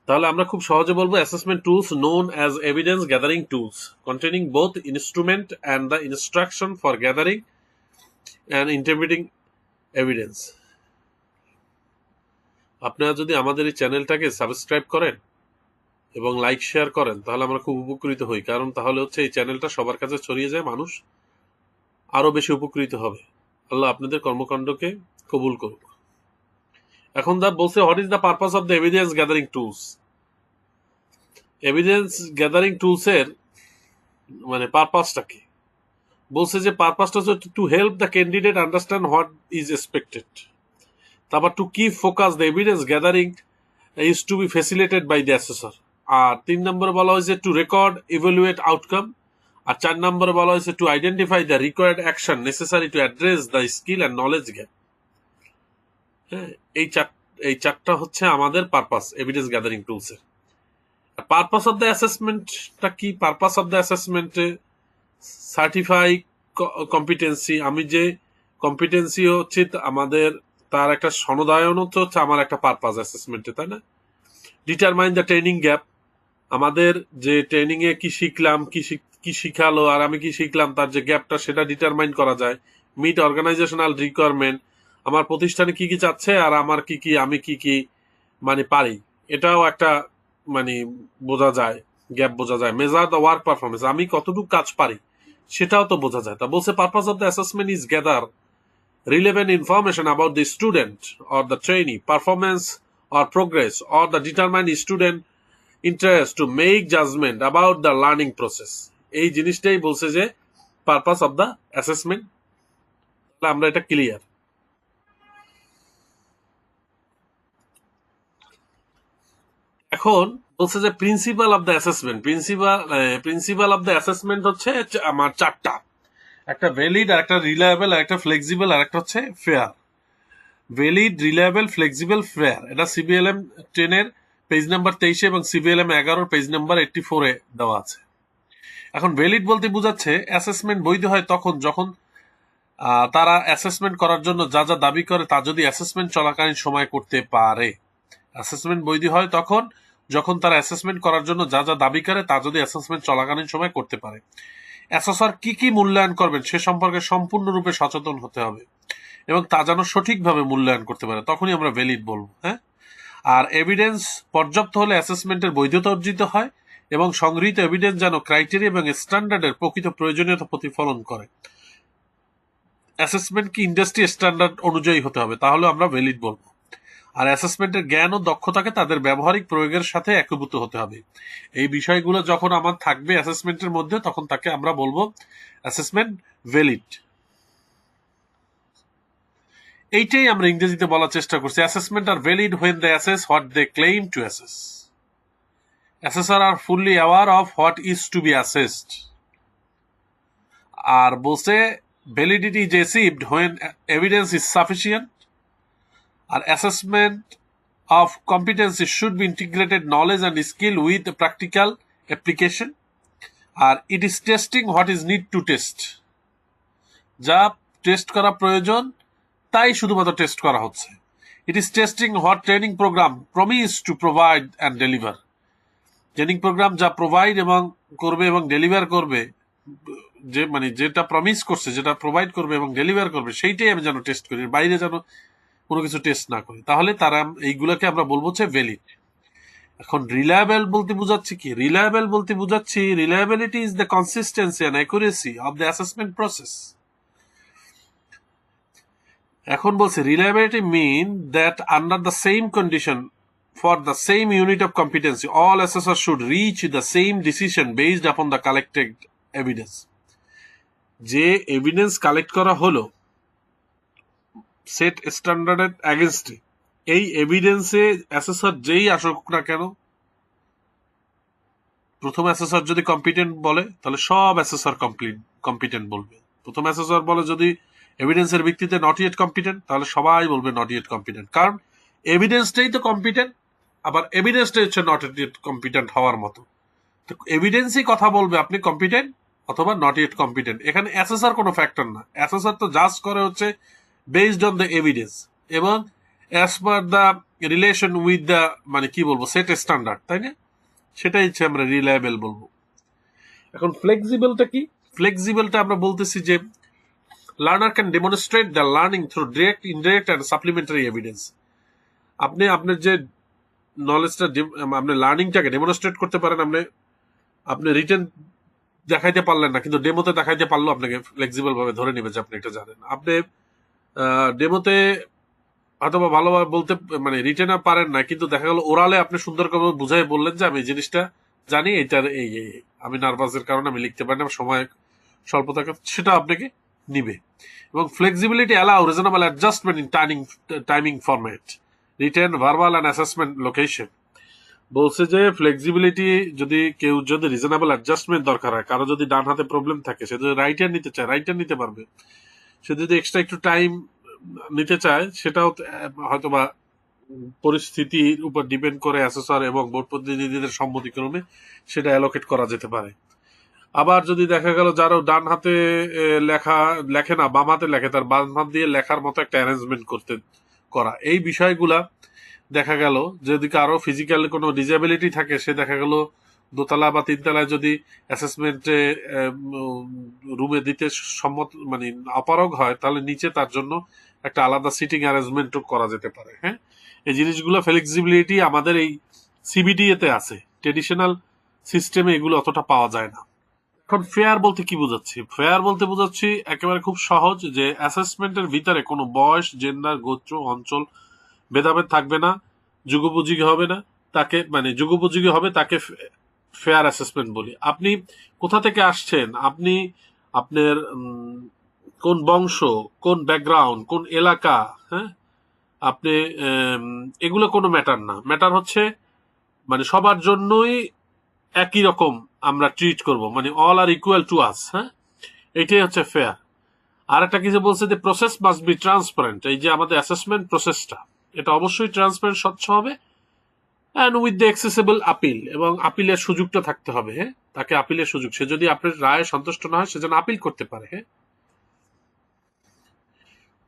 তাহলে আমরা খুব সহজে বলবো assessment tools known as evidence gathering tools containing both instrument and the instruction for gathering and interpreting evidence. আপনারা যদি আমাদের এই চ্যানেলটাকে সাবস্ক্রাইব করেন এবং লাইক শেয়ার করেন তাহলে আমরা খুব উপকৃত হই, কারণ তাহলে হচ্ছে এই চ্যানেলটা সবার কাছে ছড়িয়ে যায়, মানুষ আরো বেশি উপকৃত হবে। আল্লাহ আপনাদের কর্মকাণ্ডকে কবুল করুক। এখন বলছে what is the purpose of the evidence gathering tools. Evidence gathering tools এর মানে পারপাসটা কি? বলছে যে পারপাসটা হচ্ছে to help the candidate understand what is expected. তারপর to keep focus the evidence gathering is to be facilitated by the assessor. আর 3 নম্বরে বলা হয়েছে টু রেকর্ড ইভ্যালুয়েট আউটকাম। আর 4 নম্বরে বলা হয়েছে to identify the required action necessary to address the skill and knowledge gap. হ্যাঁ, এই চারটা হচ্ছে আমাদের পারপাস এভিডেন্স গ্যাদারিং টুলস এর। পারপাস অফ দ্য অ্যাসেসমেন্টটা কি? পারপাস অফ দ্য অ্যাসেসমেন্টে সার্টিফাই কম্পিটেন্সি। আমি যে কম্পিটেন্সি হচ্ছে আমাদের তার একটা সনদায়ন হচ্ছে আমার একটা পারপাস অ্যাসেসমেন্টে, তাই না? ডিটারমাইন দ্য ট্রেনিং গ্যাপ, আমাদের যে ট্রেনিং এ কি শিখলাম, কি শিখালো আর আমি কি শিখলাম, তার যে গ্যাপটা সেটা ডিটারমাইন করা যায়। মিট অর্গানাইজেশনাল রিকোয়ারমেন্ট, আমার প্রতিষ্ঠানে কি কি চাচ্ছে আর আমার আমি কি মানে পারি, এটাও একটা মানে বোঝা যায়, গ্যাপ বোঝা যায়। মেজার দ্য ওয়ার্ক পারফরমেন্স, আমি কতটুকু কাজ পারি সেটাও তো বোঝা যায়। তা বলছে purpose of the assessment is gather relevant information about the student or the trainee performance or progress or the determine student interest to make judgment about the learning process। এই জিনিসটাই বলছে যে পারপাস অফ দ্য অ্যাসেসমেন্ট। আমরা এটা ক্লিয়ার। এখন বলছে যে principal of the assessment, principal of the assessment হচ্ছে আমার চারটা, একটা ভ্যালিড, আর একটা রিলায়েবল, আর একটা ফ্লেক্সিবল, আর একটা হচ্ছে fair. Valid, reliable, flexible, fair, এটা সিবিএলএম 10 পেজ নাম্বার 23 এবং সিবিএলএম 11 পেজ নাম্বার 84 দেওয়া আছে। এখন ভ্যালিড বলতে বোঝাচ্ছে অ্যাসেসমেন্ট বৈধ হয় তখন যখন তারা অ্যাসেসমেন্ট করার জন্য যা যা দাবি করে তা যদি অ্যাসেসমেন্ট চলাকালীন সময় করতে পারে। অ্যাসেসমেন্ট বৈধ হয় তখন যখন তারা অ্যাসেসমেন্ট করার জন্য যা যা দাবি করে তা যদি অ্যাসেসমেন্ট চলাকালীন সময় করতে পারে। অ্যাসেসর কি মূল্যায়ন করবেন সে সম্পর্কে সম্পূর্ণরূপে সচেতন হতে হবে এবং তা যেন সঠিকভাবে মূল্যায়ন করতে পারে, তখনই আমরা ভ্যালিড বলবো। হ্যাঁ, আর এভিডেন্স পর্যাপ্ত হলে অ্যাসেসমেন্টের বৈধতা অর্জিত হয় এবং সংগৃহীত এভিডেন্স যেন ক্রাইটেরিয়া এবং স্ট্যান্ডার্ডের প্রকৃত প্রয়োজনীয়তা প্রতিফলন করে। অ্যাসেসমেন্ট কি ইন্ডাস্ট্রি স্ট্যান্ডার্ড অনুযায়ী হতে হবে, তাহলে আমরা ভ্যালিড বলবো। আর অ্যাসেসমেন্টের জ্ঞান ও দক্ষতাকে তাদের ব্যবহারিক প্রয়োগের সাথে একীভূত হতে হবে। এই বিষয়গুলো যখন আমার থাকবে অ্যাসেসমেন্টের মধ্যে, তখন তাকে আমরা বলবো অ্যাসেসমেন্ট ভ্যালিড। এইটাই আমরা ইংরেজিতে বলার চেষ্টা করছি। অ্যাসেসমেন্ট আর valid when they assess what they claim to assess. Assessor are fully aware of what is to be assessed. আর বলছে validity is achieved when evidence is sufficient. আর assessment of competency should be integrated knowledge and skill with practical application. আর it is testing what is need to test. যা টেস্ট করা প্রয়োজন তাই শুধুমাত্র টেস্ট করা হচ্ছে। It is testing what training program promise to provide and deliver. Training program যা প্রোভাইড এবং করবে এবং ডেলিভার করবে, যে মানে যেটা প্রমিস করছে, যেটা প্রোভাইড করবে এবং ডেলিভার করবে, সেইটাই আমি যেন টেস্ট করি, বাইরে যেন কোনো কিছু টেস্ট না করি। তাহলে তারা এইগুলোকে আমরা বলবো হচ্ছে ভ্যালিড। এখন রিলায়েবল বলতে বোঝাচ্ছি কি? রিলায়েবল বলতে বোঝাচ্ছি reliability is the consistency and accuracy of the assessment process. এখন বলছে reliability mean that under the same condition for the same unit of competency all assessor should reach the same decision based upon the collected evidence. যে এভিডেন্স কালেক্ট করা হলো সেট স্ট্যান্ডার্ডের অ্যাগেনস্টে, এই এভিডেন্সে অ্যাসেসর যেই আসুক না কেন, প্রথম অ্যাসেসর যদি কম্পিটেন্ট বলে তাহলে সব অ্যাসেসর কম্পিটেন্ট বলবে। প্রথম অ্যাসেসর বলে যদি এভিডেন্সের ভিত্তিতে নট ইয়েট কম্পিটেন্ট, তাহলে সবাই বলবে নট ইয়েট কম্পিটেন্ট, কারণ এভিডেন্সটাই তো কম্পিটেন্ট, আবার এভিডেন্সটাই হচ্ছে নট ইয়েট কম্পিটেন্ট হওয়ার মতো। তো এভিডেন্সই কথা বলবে আপনি কম্পিটেন্ট অথবা নট ইয়েট কম্পিটেন্ট। এখানে অ্যাসেসর কোনো ফ্যাক্টর না, অ্যাসেসর তো জাজ করে হচ্ছে বেসড অন দ্য এভিডেন্স এবং as per the relation with the মানে কি বলবো সেট স্ট্যান্ডার্ড, তাই না? সেটাই হচ্ছে আমরা রিলায়েবল বলবো। এখন ফ্লেক্সিবলটা কি? ফ্লেক্সিবলটা আমরা বলতেছি যে learner can demonstrate the learning through direct, indirect and supplementary evidence. আপনি আপনার যে নলেজটা, আপনি লার্নিংটাকে ডেমনস্ট্রেট করতে পারেন। আপনি রিটেন দেখাইতে পারলেন না, কিন্তু ডেমোতে দেখাইতে পারলো আপনাকে ফ্লেক্সিবল ভাবে ধরে নেবে যে আপনি এটা জানেন। আপনি ডেমোতে হয়তো বা ভালোভাবে বলতে মানে রিটেনে পারেন না, কিন্তু দেখা গেল ওরালে আপনি সুন্দর করে বুঝাই বললেন যে আমি এই জিনিসটা জানি, এইটার এই আমি নার্ভাসের কারণে আমি লিখতে পারি না, সময় স্বল্পতা, সেটা আপনাকে নিবে। এবং flexibility allow reasonable adjustment in timing format, written, verbal and assessment location. বলছে যে ফ্লেক্সিবিলিটি যদি কেউ যদি রিজনেবল অ্যাডজাস্টমেন্ট দরকার হয়, কারো যদি ডান হাতে প্রবলেম থাকে, সে যদি রাইট হ্যান্ড নিতে চায় রাইট হ্যান্ড নিতে পারবে। সে যদি এক্সট্রা একটু টাইম নিতে চায় সেটাও হয়তো বা পরিস্থিতির উপর ডিপেন্ড করে অ্যাসেসর এবং বোর্ড প্রতিনিধিদের সম্মতিক্রমে সেটা অ্যালোকেট করা যেতে পারে। আবার যদি দেখা গেল যারও ডান হাতে লেখে না, বাম হাতে লেখে, তার বাম হাত দিয়ে লেখার মতো একটা অ্যারেঞ্জমেন্ট করা, এই বিষয়গুলা দেখা গেল যদি কারো ফিজিক্যাল কোনো ডিসেবিলিটি থাকে, সে দেখা গেল দোতলা বা তিনতলায় যদি অ্যাসেসমেন্টে রুমে দিতে সম্মত মানে অপারগ হয়, তাহলে নিচে তার জন্য একটা আলাদা সিটিং অ্যারেঞ্জমেন্টও করা যেতে পারে। হ্যাঁ, এই জিনিসগুলো ফ্লেক্সিবিলিটি আমাদের এই সিবিডিএ তে আছে, ট্রেডিশনাল সিস্টেমে এগুলো অতটা পাওয়া যায় না। এখন ফেয়ার বলতে কি বোঝাচ্ছি? ফেয়ার বলতে বোঝাচ্ছি একেবারে খুব সহজ, যে অ্যাসেসমেন্টের ভিতরে কোনো বয়স, জেন্ডার, গোত্র, অঞ্চল ভেদাভেদ থাকবে না, যুগোপযোগী হবে না, তাকে মানে যুগোপযোগী হবে, তাকে ফেয়ার অ্যাসেসমেন্ট বলি। আপনি কোথা থেকে আসছেন, আপনি আপনার কোন বংশ, কোন ব্যাকগ্রাউন্ড, কোন এলাকা, হ্যাঁ, আপনি এগুলো কোনো ম্যাটার না। ম্যাটার হচ্ছে মানে সবার জন্যই একই রকম আমরা ট্রিট করব, মানে all are equal to us. হ্যাঁ, এটাই হচ্ছে ফেয়ার। আর একটা কিছু বলছে যে প্রসেস মাস্ট বি ট্রান্সপারেন্ট। এই যে আমাদের অ্যাসেসমেন্ট প্রসেসটা, এটা অবশ্যই ট্রান্সপারেন্ট, স্বচ্ছ হবে, and with the accessible appeal, এবং আপিলের সুযোগটা থাকতে হবে। হ্যাঁ, তাকে আপিলের সুযোগ, সে যদি আপনার রায়ে সন্তুষ্ট না হয়, সে যেন আপিল করতে পারে। হ্যাঁ,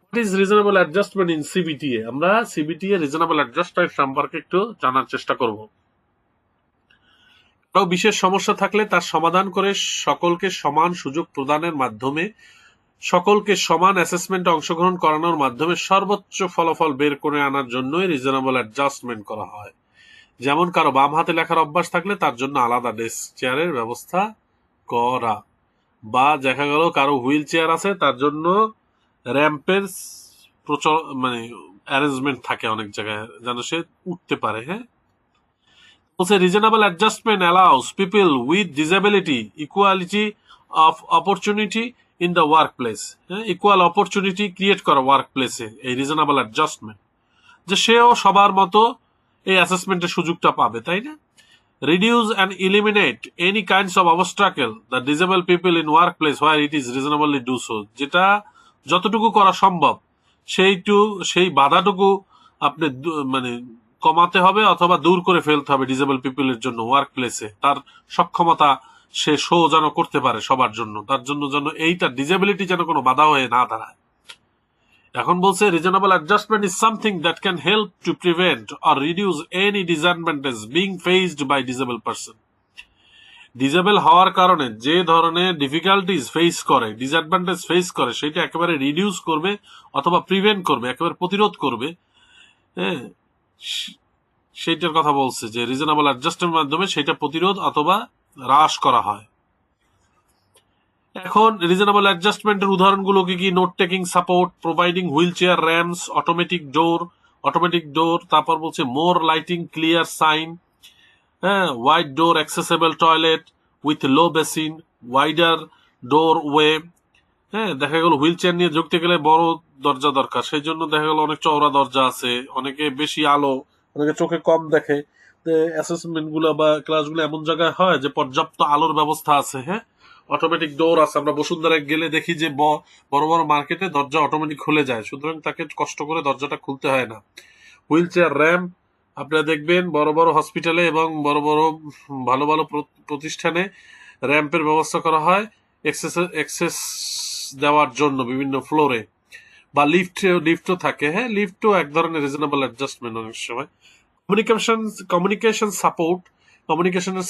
what is reasonable adjustment in CBTA? আমরা সিবিটিএ রিজনেবল অ্যাডজাস্টমেন্ট সম্পর্কে একটু জানার চেষ্টা করব। কারো বিশেষ সমস্যা থাকলে তার সমাধান করে সকলকে সমান সুযোগ প্রদানের মাধ্যমে, সকলকে সমান অ্যাসেসমেন্টে অংশগ্রহণ করানোর মাধ্যমে সর্বোচ্চ ফলাফল বের করে আনার জন্যই রিজনেবল অ্যাডজাস্টমেন্ট করা হয়। যেমন কারো বাম হাতে লেখার অভ্যাস থাকলে তার জন্য আলাদা ডেস্ক চেয়ারের ব্যবস্থা করা, বা দেখা গেল কারো হুইল চেয়ার আছে, তার জন্য র্যাম্পের মানে অ্যারেঞ্জমেন্ট থাকে অনেক জায়গায়, যেন সে উঠতে পারে। হ্যাঁ, বলছে reasonable adjustment allows people with disability equality of opportunity in the work place. হ্যাঁ, ইকুয়াল অপরচুনিটি ক্রিয়েট করা ওয়ার্ক প্লেসে এই রিজনেবল অ্যাডজাস্টমেন্ট, যে সেও সবার মতো এই অ্যাসেসমেন্টের সুযোগটা পাবে, তাই না? Reduce and eliminate any kinds of obstacle that disable people in workplace where it is reasonably do so. যেটা যতটুকু করা সম্ভব সেই বাধাটুকু আপনি মানে কমাতে হবে অথবা দূর করে ফেলতে হবে ডিসেবল পিপলের জন্য ওয়ার্ক প্লেসে, তার সক্ষমতা সে শো যেন করতে পারে সবার জন্য, তার জন্য যেন এইটা ডিসেবিলিটি যেন কোনো বাধা হয়ে না দাঁড়ায়। এখন বলছে reasonable adjustment is something that can help to prevent or reduce any disadvantage being faced by disable person. Disable হওয়ার কারণে যে ধরনের ডিফিকাল্টিজ ফেস করে, ডিসঅ্যাডভান্টেজ ফেস করে, সেটা একেবারে রিডিউস করবে অথবা প্রিভেন্ট করবে, একেবারে প্রতিরোধ করবে। হ্যাঁ, সেইটার কথা বলছে যে রিজনেবল অ্যাডজাস্টমেন্টের মাধ্যমে সেটা প্রতিরোধ অথবা হ্রাস করা হয়। এখন রিজনেবল অ্যাডজাস্টমেন্টের উদাহরণগুলো কি? Note taking support, providing wheelchair ramps, automatic door, তারপর বলছে মোর লাইটিং, ক্লিয়ার সাইন, হ্যাঁ, wide door accessible toilet with low basin, wider doorway. হ্যাঁ, দেখা গেল হুইল চেয়ার নিয়ে ঢুকতে গেলে বড় দরজা দরকার, সেই জন্য দেখা গেল অনেক চওড়া দরজা আছে, অনেকে বেশি আলো, অনেকে চোখে কম দেখে, অ্যাসেসমেন্ট গুলো বা ক্লাসগুলো এমন জায়গায় হয় যে পর্যাপ্ত আলোর ব্যবস্থা আছে। হ্যাঁ, অটোমেটিক ডোর আছে, আমরা বসুন্ধরায় গেলে দেখি যে বড় বড় মার্কেটে দরজা অটোমেটিক খুলে যায়, সুতরাং তাকে কষ্ট করে দরজাটা খুলতে হয় না। হুইল চেয়ার র্যাম্প, আপনারা দেখবেন বড় বড় হসপিটালে এবং বড় বড় ভালো ভালো প্রতিষ্ঠানে র্যাম্পের ব্যবস্থা করা হয় এক্সেস দেওয়ার জন্য বিভিন্ন ফ্লোরে, বা লিফটও থাকে। হ্যাঁ, লিফটও এক ধরনের রিজনেবল অ্যাডজাস্টমেন্ট অনেক সময়। কমিউনিকেশনের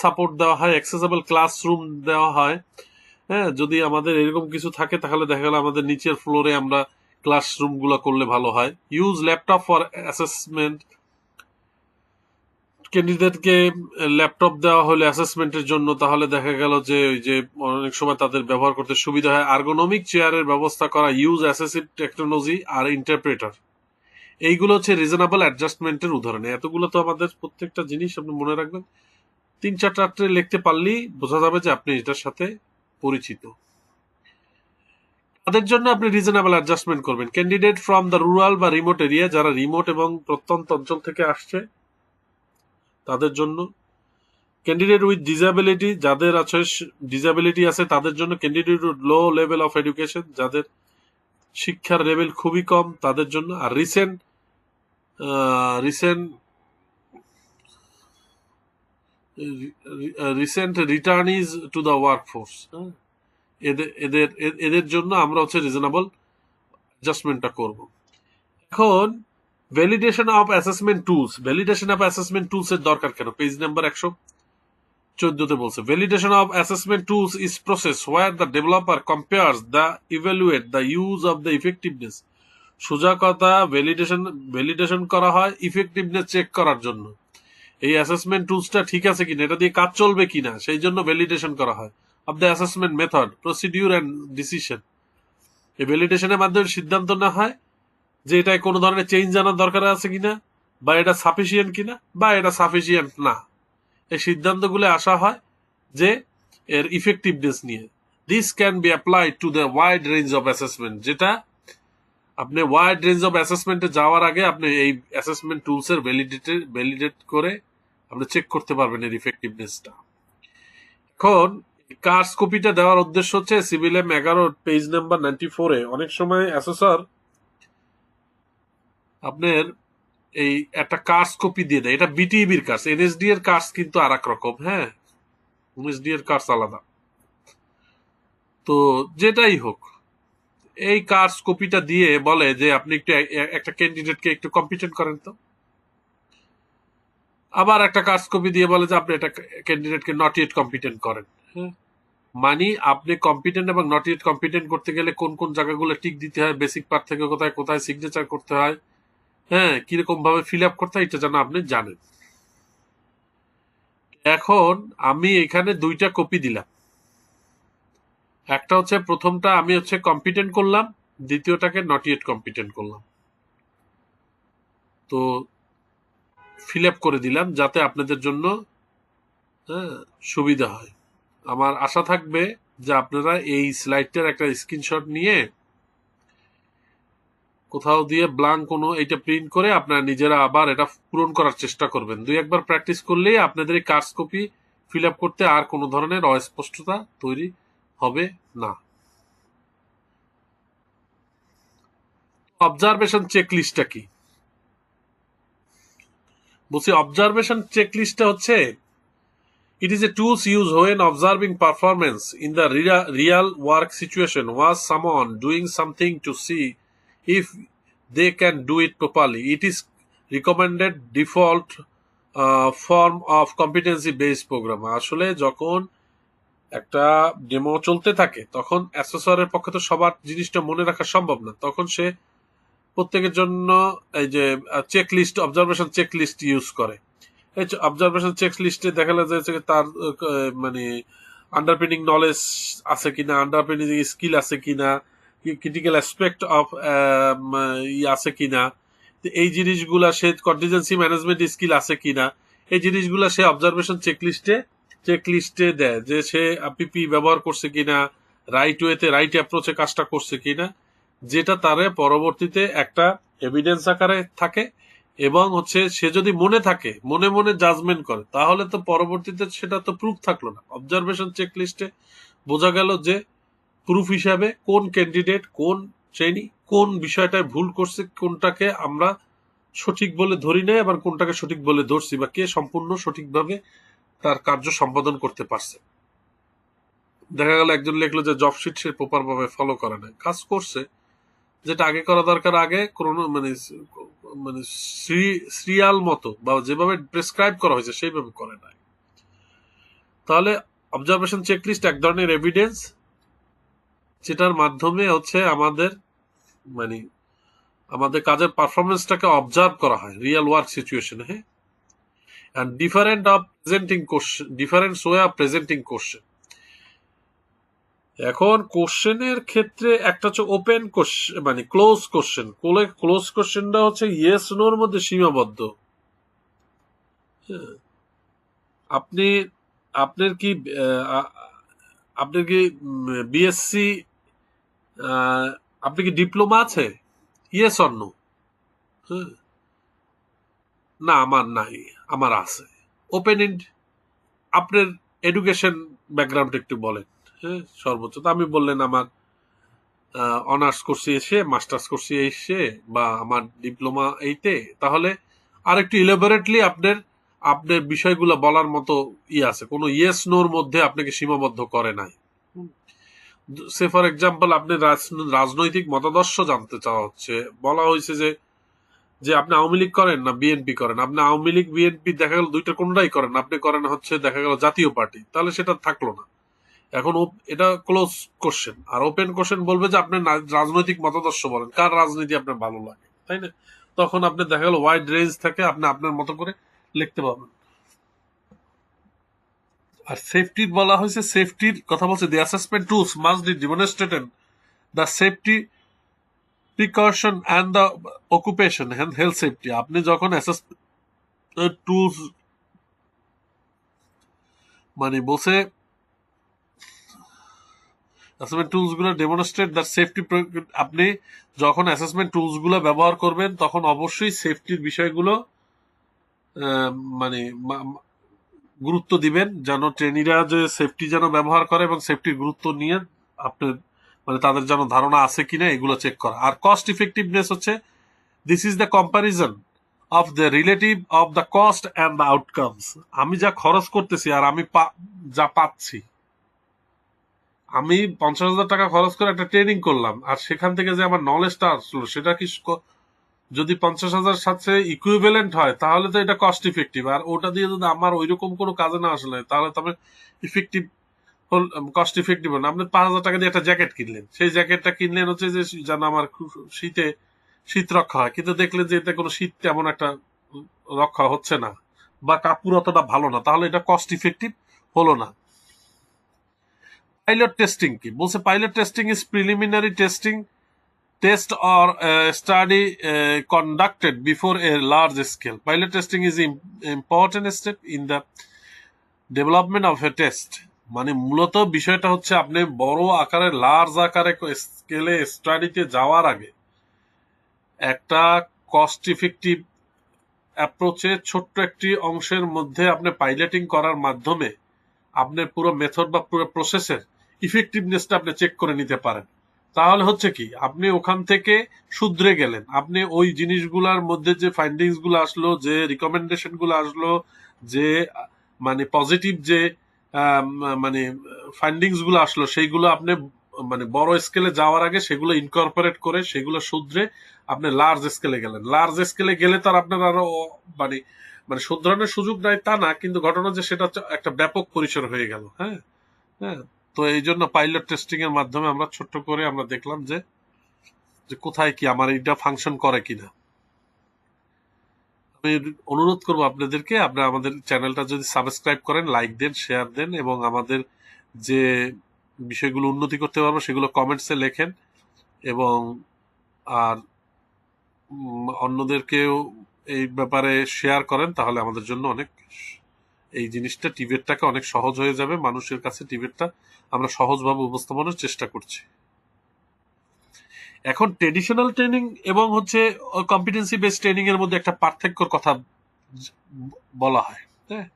সাপোর্ট দেওয়া হয়, অ্যাক্সেসেবল ক্লাসরুম দেওয়া হয়। হ্যাঁ, যদি আমাদের এরকম কিছু থাকে তাহলে দেখা গেল আমাদের নিচের ফ্লোরে আমরা ক্লাসরুম গুলো করলে ভালো হয়। ইউজ ল্যাপটপ ফর অ্যাসেসমেন্ট, ক্যান্ডিডেটকে ল্যাপটপ দেওয়া হলে অ্যাসেসমেন্টের জন্য, তাহলে দেখা গেল যে ওই যে অনেক সময় তাদের ব্যবহার করতে সুবিধা হয়। আর্গোনমিক চেয়ারের ব্যবস্থা করা, ইউজ অ্যাসেসিভ টেকনোলজি আর ইন্টারপ্রেটার, এইগুলো হচ্ছে রিজনেবল অ্যাডজাস্টমেন্টের উদাহরণ। এতগুলো তো আমাদের প্রত্যেকটা জিনিস আপনি মনে রাখবেন, 3-4টা লিখতে পারলেই বোঝা যাবে যে আপনি এটার সাথে পরিচিত। তাদের জন্য আপনি রিজনেবল অ্যাডজাস্টমেন্ট করবেন। ক্যান্ডিডেট ফ্রম দ্য রুরাল বা রিমোট এরিয়া, যারা রিমোট এবং প্রত্যন্ত অঞ্চল থেকে আসছে তাদের জন্য। ক্যান্ডিডেট উইথ ডিসএবিলিটি, যাদের আছে ডিসএবিলিটি আছে তাদের জন্য। Candidate with low level of education, যাদের শিক্ষার লেভেল খুবই কম, তাদের জন্য। আর recent returnees to the workforce, এদের জন্য আমরা হচ্ছে রিজনেবল অ্যাডজাস্টমেন্টটা করব। এখন validation of assessment tools, validation of assessment tools এর দরকার কেন? পেজ নাম্বার 114 বলছে validation of assessment tools is process where the developer compares the evaluate the use of the effectiveness. সোজা কথা, ভ্যালিডেশন করা হয় ইফেক্টিভনেস চেক করার জন্য। এই অ্যাসেসমেন্ট টুলসটা ঠিক আছে কিনা, এটা দিয়ে কাজ চলবে কিনা, সেই জন্য ভ্যালিডেশন করা হয় of the assessment method, procedure and decision. এই ভ্যালিডেশনের মাধ্যমে সিদ্ধান্ত নেওয়া হয় যে এটায় কোনো ধরনের চেঞ্জ আনার দরকার আছে কিনা, বা এটা সাফিসিয়েন্ট কিনা, বা এটা সাফিসিয়েন্ট না। এই সিদ্ধান্তগুলো আসা হয় যে এর ইফেক্টিভনেস নিয়ে। This can be applied to the wide range of assessment, যেটা আপনি ওয়াইড রেঞ্জ অফ অ্যাসেসমেন্টে যাওয়ার আগে আপনি এই অ্যাসেসমেন্ট টুলস এর ভ্যালিডেট করে আপনি চেক করতে পারবেন এর ইফেক্টিভনেসটা। এখন কার্স কপিটা দেওয়ার উদ্দেশ্য হচ্ছে সিভিল এম 11 পেজ নাম্বার 94-এ অনেক সময় অ্যাসেসর আপনার এই একটা কার্স কপি দিয়ে দেয়। এটা বিটিবির কার্স, এনএসডি এর কার্স কিন্তু আর এক রকম। হ্যাঁ, এনএসডি এর কার্স আলাদা। তো যেটাই হোক, এই কার্স কপিটা দিয়ে বলে যে আপনি একটু একটা ক্যান্ডিডেটকে একটু কম্পিটেন্ট করেন তো। আবার একটা কার্স কপি দিয়ে বলে যে আপনি একটা ক্যান্ডিডেটকে নট ইয়েট কম্পিটেন্ট করেন। হ্যাঁ, মানে আপনি কম্পিটেন্ট এবং নট ইয়েট কম্পিটেন্ট করতে গেলে কোন কোন জায়গাগুলো টিক দিতে হয়, বেসিক পার্ট থেকে কোথায় কোথায় সিগনেচার করতে হয়, হ্যাঁ, কিরকম ভাবে ফিল আপ করতে হয়, এটা যেন আপনি জানেন। এখন আমি এখানে দুইটা কপি দিলাম। একটা হচ্ছে প্রথমটা আমি হচ্ছে কম্পিটেন্ট করলাম, দ্বিতীয়টাকে নট ইয়েট কম্পিটেন্ট করলাম। তো ফিল আপ করে দিলাম যাতে আপনাদের জন্য সুবিধা হয়। আমার আশা থাকবে যে আপনারা এই স্লাইডটার একটা স্ক্রিনশট নিয়ে কোথাও দিয়ে ব্ল্যাঙ্ক কোনো এটা প্রিন্ট করে আপনারা নিজেরা আবার এটা পূরণ করার চেষ্টা করবেন। দুই একবার প্র্যাকটিস করলেই আপনাদের এই কার্স কপি ফিল আপ করতে আর কোনো ধরনের অস্পষ্টতা তৈরি হবে না। অবজারভেশন চেকলিস্টটা কি? বলছি অবজারভেশন চেকলিস্টটা হচ্ছে it is a tools used when observing performance in the real work situation. Was someone doing something to see if they can do it properly? It is recommended default form of competency based program. আসলে যখন একটা ডেমো চলতে থাকে তখন অ্যাসেসরের পক্ষে তো সবার জিনিসটা মনে রাখা সম্ভব না, তখন সে প্রত্যেকের জন্য এই যে চেকলিস্ট, অবজারভেশন চেকলিস্ট ইউজ করে। এই অবজারভেশন চেকলিস্টে দেখা যাচ্ছে তার মানে আন্ডারপিনিং নলেজ আছে কিনা, আন্ডারপিনিং স্কিল আছে কিনা, ক্রিটিক্যাল অ্যাসপেক্ট অফ আছে কিনা, এই জিনিসগুলা সে কন্টিজেন্সি ম্যানেজমেন্ট স্কিল আছে কিনা, এই জিনিসগুলা সে অবজারভেশন চেকলিস্টে দেয় যে সে পিপি ব্যবহার করছে কিনা, রাইট ওয়েতে রাইট অ্যাপ্রোচে কাজটা করছে কিনা, যেটা তারে পরবর্তীতে একটা এভিডেন্স আকারে থাকে। এবং হচ্ছে সে যদি মনে থাকে, মনে মনে জাজমেন্ট করে, তাহলে তো পরবর্তীতে সেটা তো প্রুফ থাকলো না। অবজারভেশন চেকলিস্টে বোঝা গেল যে প্রুফ হিসাবে কোন ক্যান্ডিডেট, কোন শ্রেণী কোন বিষয়টায় ভুল করছে, কোনটাকে আমরা সঠিক বলে ধরি নাই, আবার কোনটাকে সঠিক বলে ধরছি, বা কে সম্পূর্ণ সঠিকভাবে তার কার্য সম্পাদন করতে পারছে। দেখা গেল একজন লিখলো যে জব শিট সে প্রপার ভাবে ফলো করে নাই, কাজ করছে যেটা আগে করা দরকার আগে কোনো মানে মানে সিরিয়াল মতো বা যেভাবে প্রেসক্রাইব করা হয়েছে সেইভাবে করে নাই। তাহলে অবজারভেশন চেকলিস্ট এক ধরনের এভিডেন্স, যেটার মাধ্যমে হচ্ছে আমাদের মানে আমাদের কাজের পারফরমেন্সটাকে অবজার্ভ করা হয় রিয়েল ওয়ার্ক সিচুয়েশনে। হ্যাঁ, and different way of presenting question. এখন কোশ্চেনের ক্ষেত্রে একটা হচ্ছে ওপেন কোশ্চেন, মানে ক্লোজ কোশ্চেন। ক্লোজ কোশ্চেনটা হচ্ছে ইয়েস নোর মধ্যে সীমাবদ্ধ। আপনি আপনার কি আপনার কি বিএসসি, আপনি কি ডিপ্লোমা আছে? Yes or no? না আমার নাই, আমার আছে। Open end. আপনার এডুকেশন ব্যাকগ্রাউন্ড একটু বলেন। হ্যাঁ, সর্বোচ্চ তো আমি বললেন আমার অনার্স করছি এসে, মাস্টার্স করছি এসে, বা আমার ডিপ্লোমা এইতে, তাহলে আর একটু ইলেবোরেটলি আপনার আপনার বিষয়গুলো বলার মতো আছে। কোনো ইয়েস নোর মধ্যে আপনাকে সীমাবদ্ধ করে নাই। সে ফর এক্সাম্পল আপনি রাজনৈতিক মতাদর্শ জানতে চাওয়া হচ্ছে, বলা হয়েছে যে যে আপনি আওয়ামী লীগ করেন না বিএনপি করেন, আপনি আওয়ামী লীগ বিএনপি দেখা গেল দুইটা কোনটাই করেন, আপনি করেন হচ্ছে দেখা গেল জাতীয় পার্টি, তাহলে সেটা থাকলো না। এখন এটা ক্লোজ কোশ্চেন। আর ওপেন কোশ্চেন বলবে যে আপনি রাজনৈতিক মতাদর্শ বলেন, কার রাজনীতি আপনার ভালো লাগে, তাই না? তখন আপনি দেখা গেল ওয়াইড রেঞ্জ থেকে আপনি আপনার মতো করে লিখতে পারবেন। আর সেফটির বলা হয়েছে, সেফটির কথা বলছে, the assessment tools must be demonstrated the safety precaution and the occupation and health safety. আপনি যখন অ্যাসেসমেন্ট টুলস মানে বলছে অ্যাসেসমেন্ট টুলস গুলো ডেমনস্ট্রেট দ্য সেফটি, আপনি যখন অ্যাসেসমেন্ট টুলস গুলো ব্যবহার করবেন তখন অবশ্যই সেফটির বিষয়গুলো মানে গুরুত্ব দিবেন, যেন ট্রেনিরা যে সেফটি যেন ব্যবহার করে এবং সেফটির গুরুত্ব নিয়ে আপনার মানে তাদের যেন ধারণা আছে কিনা এগুলো চেক করা। আর কস্ট ইফেক্টিভনেস হচ্ছে this is the comparison of the relative of the cost and the outcomes. আমি যা খরচ করতেছি আর আমি যা পাচ্ছি, আমি 50,000 টাকা খরচ করে একটা ট্রেনিং করলাম, আর সেখান থেকে যে আমার নলেজটা আসলো সেটা কি যদি 50,000 সাথে ইকুইভ্যালেন্ট হয় তাহলে তো এটা কস্ট ইফেক্টিভ। আর ওটা দিয়ে যদি আমার ওইরকম কোনো কাজে না আসলে তাহলে তো আমি ইফেক্টিভ কস্ট ইফেক্টিভ না। আপনি 5,000 টাকা দিয়ে একটা জ্যাকেট কিনলেন, সেই জ্যাকেটটা কিনলেন হচ্ছে যে যেন আমার শীতে শীত রক্ষা হয়, কিন্তু দেখলেন যে এতে কোনো শীত তেমন একটা রক্ষা হচ্ছে না বা কাপড় অতটা ভালো না, তাহলে এটা কস্ট ইফেক্টিভ হলো না। পাইলট টেস্টিং কি বলছে? Pilot testing is preliminary testing test or study conducted before a large scale. Pilot testing is an important step in the development of a test. মানে মূলত বিষয়টা হচ্ছে আপনি বড় আকারে লার্জ আকারে স্কেলে স্টাডিতে যাওয়ার আগে একটা কস্ট ইফেক্টিভ অ্যাপ্রোচে ছোট্ট একটি অংশের মধ্যে আপনি পাইলটিং করার মাধ্যমে আপনার পুরো মেথড বা পুরো প্রসেসের ইফেক্টিভনেসটা আপনি চেক করে নিতে পারেন। তাহলে হচ্ছে কি, আপনি ওখান থেকে শুধরে গেলেন, আপনি ওই জিনিসগুলোর মধ্যে যে ফাইন্ডিংস গুলো আসলো, যে রিকমেন্ডেশন গুলো আসলো, যে মানে পজিটিভ যে মানে ফাইন্ডিংস গুলো আসলো, সেইগুলো আপনি মানে বড় স্কেলে যাওয়ার আগে সেগুলো ইনকর্পোরেট করে সেগুলো শুধরে আপনি লার্জ স্কেলে গেলেন। লার্জ স্কেলে গেলে তার আপনার আরো মানে মানে শুধরানোর সুযোগ নাই তা না, কিন্তু ঘটনা যে সেটা একটা ব্যাপক পরিসর হয়ে গেল। হ্যাঁ, হ্যাঁ। তো এই জন্য পাইলট টেস্টিং এর মাধ্যমে আমরা ছোট্ট করে আমরা দেখলাম যে যে কোথায় কি আমার এটা ফাংশন করে কিনা। আমি অনুরোধ করবো আপনাদেরকে, আপনারা আমাদের চ্যানেলটা যদি সাবস্ক্রাইব করেন, লাইক দেন, শেয়ার দেন, এবং আমাদের যে বিষয়গুলো উন্নতি করতে পারবো সেগুলো কমেন্টসে লেখেন, এবং আর অন্যদেরকেও এই ব্যাপারে শেয়ার করেন, তাহলে আমাদের জন্য অনেক এই জিনিসটা টিবেটটাকে অনেক সহজ হয়ে যাবে মানুষের কাছে। টিবেটটা আমরা সহজভাবে উপস্থাপনের চেষ্টা করছি। এখন ট্রেডিশনাল ট্রেনিং এবং হচ্ছে কম্পিটেন্সি বেসড ট্রেনিং এর মধ্যে একটা পার্থক্যর কথা বলা হয়। হ্যাঁ,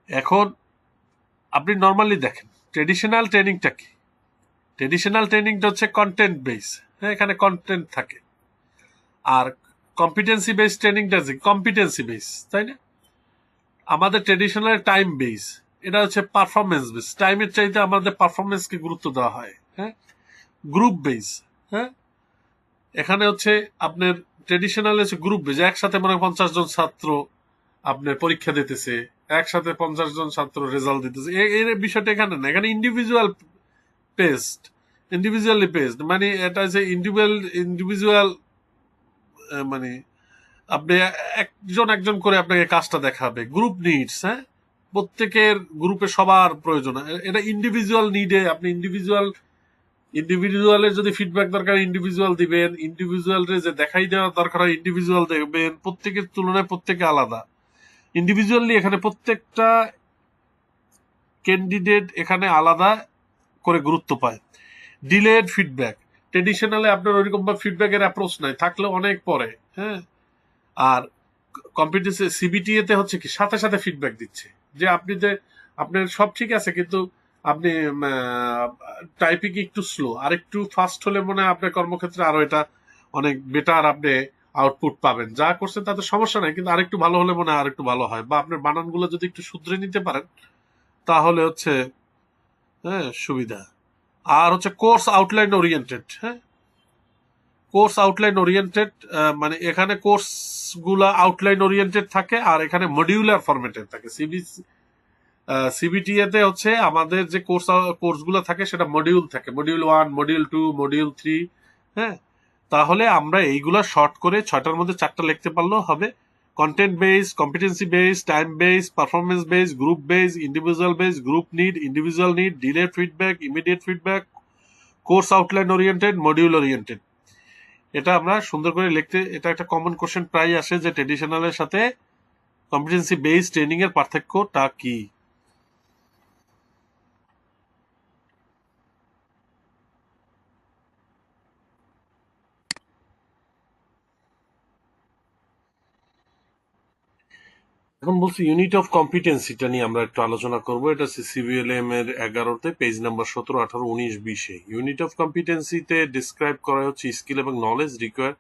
এখন আপনি নর্মালি দেখেন ট্রেডিশনাল ট্রেনিংটা কি? ট্রেডিশনাল ট্রেনিংটা হচ্ছে কন্টেন্ট বেস। হ্যাঁ, এখানে কন্টেন্ট থাকে। আর কম্পিটেন্সি বেসড ট্রেনিংটা যে কম্পিটেন্সি বেস, তাই না? আমাদের ট্রেডিশনাল টাইম বেস, এটা হচ্ছে পারফরমেন্স বেস। টাইমের চাইতে আমাদের পারফরমেন্সকে গুরুত্ব দেওয়া হয়। হ্যাঁ, গ্রুপ বেস। হ্যাঁ, এখানে হচ্ছে আপনার ট্রেডিশনাল হচ্ছে গ্রুপ বেস, একসাথে মানে 50 জন ছাত্র আপনার পরীক্ষা দিতেছে, একসাথে 50 জন ছাত্র রেজাল্ট দিতেছে, এর বিষয়টা এখানে না। এখানে ইন্ডিভিজুয়াল পেস্ট, ইন্ডিভিজুয়ালি পেস্ট, মানে এটা হচ্ছে ইন্ডিভিজুয়াল মানে আপনি একজন একজন করে আপনাকে কাজটা দেখাবে। গ্রুপ নিডস, হ্যাঁ, প্রত্যেকের গ্রুপে সবার প্রয়োজন। এটা ইন্ডিভিজুয়াল নিডে আপনি ইন্ডিভিজুয়ালের যদি ফিডব্যাক দরকার ইন্ডিভিজুয়াল দিবেন, ইন্ডিভিজুয়ালরে যে দেখাই দেওয়া দরকার হয় ইন্ডিভিজুয়াল দেখবেন। প্রত্যেকের তুলনায় প্রত্যেকে আলাদা। ইন্ডিভিজুয়ালি এখানে প্রত্যেকটা ক্যান্ডিডেট এখানে আলাদা করে গুরুত্ব পায়। ডিলেড ফিডব্যাক, ট্রেডিশনালে আপনার ওইরকম ফিডব্যাকের অ্যাপ্রোচ নাই, থাকলে অনেক পরে। হ্যাঁ, আর কম্পিটিশন সিবিটিএ তে হচ্ছে কি সাথে সাথে ফিডব্যাক দিচ্ছে যে আপনি যে আপনার সব ঠিক আছে, কিন্তু আপনি টাইপিং একটু স্লো, আর একটু ফাস্ট হলে মনে হয় আপনার কর্মক্ষেত্রে আরো এটা অনেক বেটার আপনি আউটপুট পাবেন। যা করছেন তাতে সমস্যা নাই, কিন্তু আরেকটু ভালো হলে মনে হয় আরেকটু ভালো হয়, বা আপনার বানানগুলো যদি একটু শুধরে নিতে পারেন তাহলে হচ্ছে হ্যাঁ সুবিধা। আর হচ্ছে কোর্স আউটলাইন ওরিয়েন্টেড। হ্যাঁ, কোর্স আউটলাইন ওরিয়েন্টেড, মানে এখানে কোর্সগুলা আউটলাইন ওরিয়েন্টেড থাকে আর এখানে মডিউলার ফরম্যাটেড থাকে। সিবিটিএ তে হচ্ছে আমাদের যে কোর্সগুলো থাকে সেটা মডিউল থাকে, মডিউল 1, মডিউল 2, মডিউল 3। হ্যাঁ, তাহলে আমরা এইগুলা শর্ট করে 6টার মধ্যে 4টা লিখতে পারলেও হবে। Content base, competency base, time base, performance base, group base, individual base, group need, individual need, delayed feedback, immediate feedback, course outline oriented, module oriented. এটা আমরা সুন্দর করে লিখতে, এটা একটা কমন কোশ্চেন প্রায় আসে যে ট্রেডিশনালের সাথে কম্পিটেন্সি বেস ট্রেনিং এর পার্থক্যটা কি। এখন বলছি ইউনিট অফ কম্পিটেন্সিটা নিয়ে আমরা একটু আলোচনা করবো। এটা সিবিএলএম এর 11তে পেজ নাম্বার 17, 18, 19, 20-এ। ইউনিট অফ কম্পিটেন্সিতে ডিসক্রাইব করা হচ্ছে স্কিল এবং knowledge require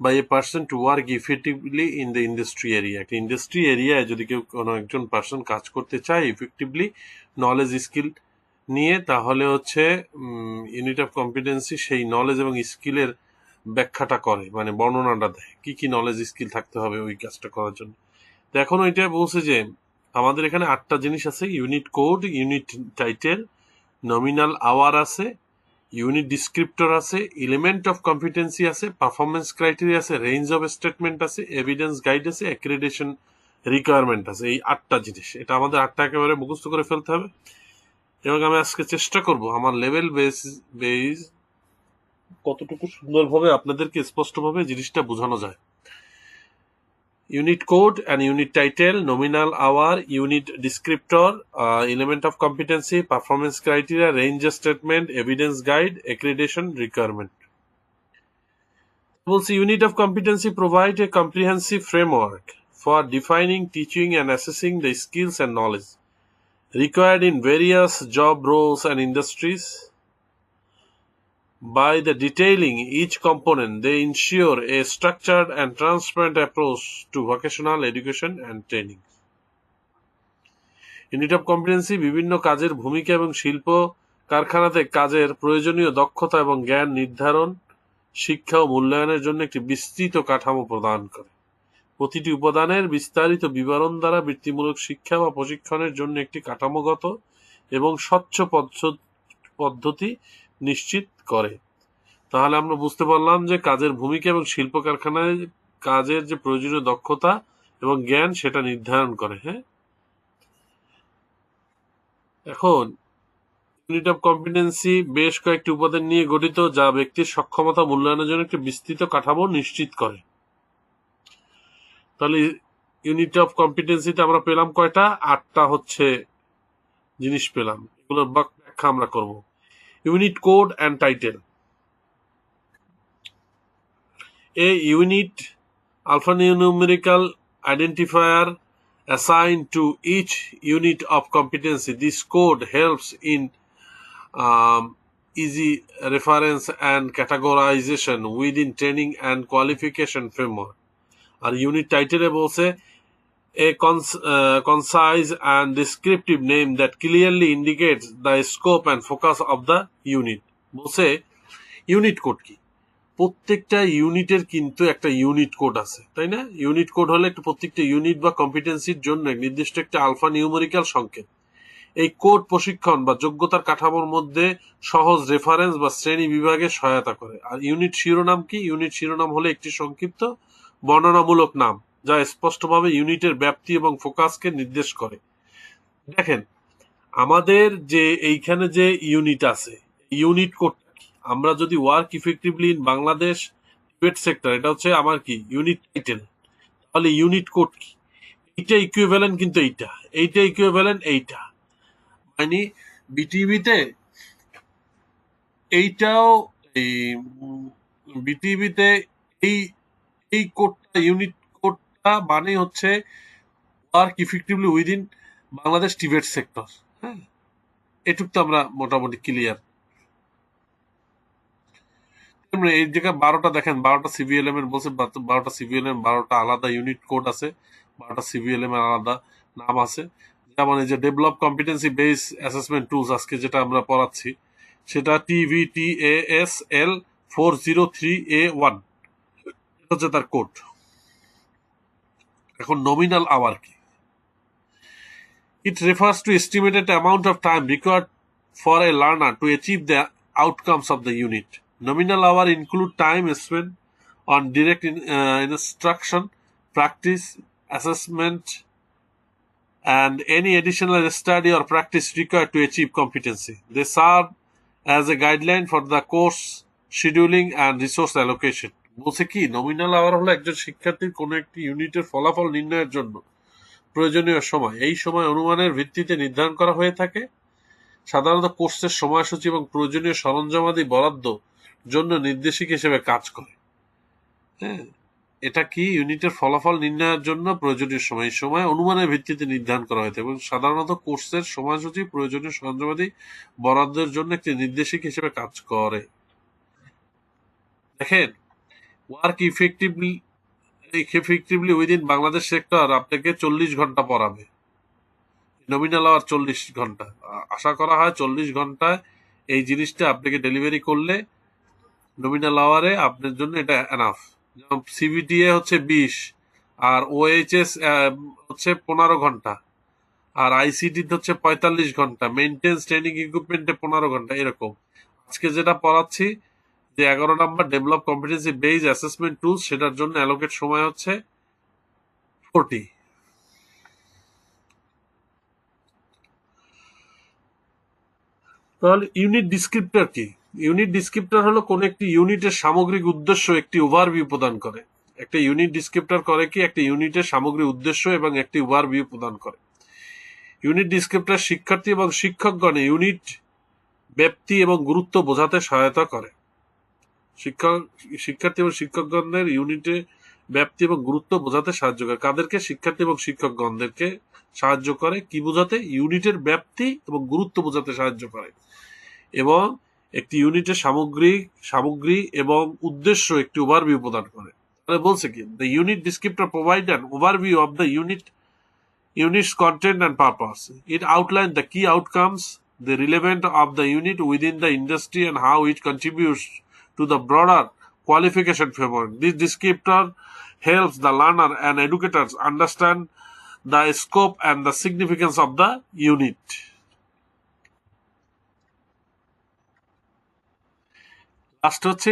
by a person to work effectively in the industry area. একটা ইন্ডাস্ট্রি এরিয়ায় যদি কেউ কোনো একজন পার্সন কাজ করতে চায় ইফেক্টিভলি নলেজ স্কিল নিয়ে, তাহলে হচ্ছে ইউনিট অফ কম্পিটেন্সি সেই নলেজ এবং স্কিলের ব্যাখ্যাটা করে, মানে বর্ণনাটা দেয় কি কি নলেজ স্কিল থাকতে হবে ওই কাজটা করার জন্য। তো এখন ওইটা বলছে যে আমাদের এখানে 8টা জিনিস আছে: unit code, unit title, nominal hour আছে, ইউনিট ডিসক্রিপ্টর আছে, এলিমেন্ট অফ কম্পিটেন্সি আছে, পারফরমেন্স ক্রাইটেরিয়া আছে, রেঞ্জ অফ স্টেটমেন্ট আছে, এভিডেন্স গাইড আছে, অ্যাক্রিডিটেশন রিকোয়ারমেন্ট আছে। এই 8টা জিনিস, এটা আমাদের 8টা একেবারে মুখস্থ করে ফেলতে হবে। এবং আমি আজকে চেষ্টা করব আমার লেভেল বেস কতটুকু সুন্দরভাবে আপনাদেরকে স্পষ্টভাবে জিনিসটা বোঝানো যায়। Unit code and unit title, nominal hour, unit descriptor, element of competency, performance criteria, range statement, evidence guide, accreditation requirement. Also, unit of competency provide a comprehensive framework for defining, teaching, and assessing the skills and knowledge required in various job roles and industries. By the detailing each component, they ensure a structured and transparent approach to vocational education and training. Unit of competency বিভিন্ন কাজের ভূমিকা এবং শিল্প কারখানাতে কাজের প্রয়োজনীয় দক্ষতা এবং জ্ঞান নির্ধারণ, শিক্ষা ও মূল্যায়নের জন্য একটি বিস্তৃত কাঠামো প্রদান করে। প্রতিটি উপাদানের বিস্তারিত বিবরণ দ্বারা বৃত্তিমূলক শিক্ষা বা প্রশিক্ষণের জন্য একটি কাঠামোগত এবং স্বচ্ছ পদ্ধতি নিশ্চিত করে। তাহলে আমরা বুঝতে পারলাম যে কাজের ভূমিকা এবং শিল্প কারখানায় কাজের যে প্রয়োজনীয় দক্ষতা এবং জ্ঞান সেটা নির্ধারণ করে। হ্যাঁ, এখন ইউনিট অফ কম্পিটেন্সি বেশ কয়েকটি উপাদান নিয়ে গঠিত যা ব্যক্তির সক্ষমতা মূল্যায়নের জন্য একটি বিস্তৃত কাঠামো নিশ্চিত করে। তাহলে ইউনিট অফ কম্পিটেন্সিতে আমরা পেলাম কয়টা? 8টা হচ্ছে জিনিস পেলাম, এগুলোর ব্যাখ্যা আমরা করব। Unit code and title. A unit alphanumerical identifier assigned to each unit of competency. This code helps in easy reference and categorization within training and qualification framework. Our unit title বলছে a concise and descriptive name that clearly indicates the scope and focus of the unit. বলছে ইউনিট কোড কি? প্রত্যেকটা ইউনিটের কিন্তু একটা ইউনিট কোড আছে, তাই না? ইউনিট কোড হলে একটা প্রত্যেকটা ইউনিট বা কম্পিটেন্সির জন্য নির্দিষ্ট একটা আলফা নিউমেরিক্যাল সংকেত। এই কোড প্রশিক্ষণ বা যোগ্যতার কাঠামোর মধ্যে সহজ রেফারেন্স বা শ্রেণী বিভাগে সহায়তা করে। আর ইউনিট শিরোনাম কি? ইউনিট শিরোনাম হলে একটি সংক্ষিপ্ত বর্ণনামূলক নাম যা স্পষ্টভাবে ইউনিটের ব্যাপ্তি এবং ফোকাসকে নির্দেশ করে। দেখেন, আমাদের যে এইখানে যে ইউনিট আছে, ইউনিট কোড আমরা যদি work effectively in Bangladesh Tibet sector, এটা হচ্ছে আমার কি ইউনিট টাইটেল। তাহলে ইউনিট কোড কি? এইটা ইকুইভ্যালেন্ট কিন্তু এইটা ইকুইভ্যালেন্ট এইটা, মানে বিটিভিতে এইটাও বিটিভিতে এই এই কোডটা ইউনিট কোডটা মানে হচ্ছে work effectively within Bangladesh Tibet sector. হ্যাঁ, এটুক তো আমরা মোটামুটি ক্লিয়ার। এই জায়গায় 12টা দেখেন, 12টা সিভিএলএম এর বলছে, 12টা সিভিএলএম 12টা আলাদা ইউনিট কোড আছে, 12টা সিভিএলএম এর আলাদা নাম আছে। যেমন এই যে develop competency base assessment tools আজকে যেটা আমরা পড়াচ্ছি সেটা TVTASL 403A1, এটা হচ্ছে তার কোড। এখন নমিনাল আওয়ার কি? It refers to estimated amount of time required for a learner to achieve the outcomes of the unit. Nominal hour include time spent on direct instruction, practice, assessment, and any additional study or practice required to achieve competency. They serve as a guideline for the course scheduling and resource allocation. বলছে কি, নমিনাল আওয়ার হলো একজন শিক্ষার্থীর কোনো একটি ইউনিটের ফলাফল নির্ণয়ের জন্য প্রয়োজনীয় সময়। এই সময় অনুমানের ভিত্তিতে নির্ধারণ করা হয়ে থাকে। সাধারণত কোর্সের সময়সূচি এবং প্রয়োজনীয় সরঞ্জামাদি বরাদ্দ জন্য নির্দেশিক হিসেবে কাজ করে। হ্যাঁ, এটা কি, ইউনিটের ফলাফল নির্ণয়ের জন্য প্রয়োজনীয় সময়। এই সময় অনুমানের ভিত্তিতে নির্ধারণ করা হয়ে থাকে এবং সাধারণত কোর্সের সময়সূচি, প্রয়োজনীয় সরঞ্জামাদি বরাদ্দের জন্য একটি নির্দেশিক হিসেবে কাজ করে। দেখেন, work effectively within Bangladesh sector আপনাকে 40 ঘন্টা পড়াবে। নমিনাল আওয়ার 40 ঘন্টা। আশা করা হয় 40 ঘন্টায় এই জিনিসটা আপনাকে ডেলিভারি করলে নমিনাল আওয়ারে আপনার জন্য এটা এনাফ। যেমন সিবিটিএ হচ্ছে 20, আর ওএইচএস হচ্ছে 15 ঘন্টা, আর আইসিটি হচ্ছে 45 ঘন্টা, মেইনটেন্স ট্রেনিং ইকুইপমেন্টে 15 ঘন্টা, এরকম। আজকে যেটা পড়াচ্ছি যে 11 number develop competency base assessment tools, সেটার জন্য অ্যালোকেট সময় হচ্ছে 40। তাহলে ইউনিট ডিসক্রিপ্টর কি? ইউনিট ডিসক্রিপ্টর হলো কোন একটি ইউনিটের সামগ্রিক উদ্দেশ্য একটি ওভারভিউ প্রদান করে। একটা ইউনিট ডিসক্রিপ্টর করে কি, একটা ইউনিটের সামগ্রিক উদ্দেশ্য এবং একটি ওভারভিউ প্রদান করে। ইউনিট ডিসক্রিপ্টর শিক্ষার্থী এবং শিক্ষকগণে ইউনিট ব্যাপ্তি এবং গুরুত্ব বোঝাতে সহায়তা করে। শিক্ষার্থী এবং শিক্ষকগণদের ইউনিটে ব্যাপ্তি এবং গুরুত্ব বোঝাতে সাহায্য করে। কাদেরকে? শিক্ষার্থী এবং শিক্ষকগণদেরকে সাহায্য করে কি বোঝাতে? ইউনিটের ব্যাপ্তি এবং গুরুত্ব বোঝাতে সাহায্য করে। এবং একটি ইউনিটের সামগ্রী এবং উদ্দেশ্য একটি ওভারভিউ প্রদান করে। তাহলে বলছে কি, the unit descriptor provide an overview of the unit's content and purpose. It outlines the key outcomes, the relevance of the unit within the industry, and how it contributes to the broader qualification framework. This descriptor helps the learner and educators understand the scope and the significance of the unit. Last হচ্ছে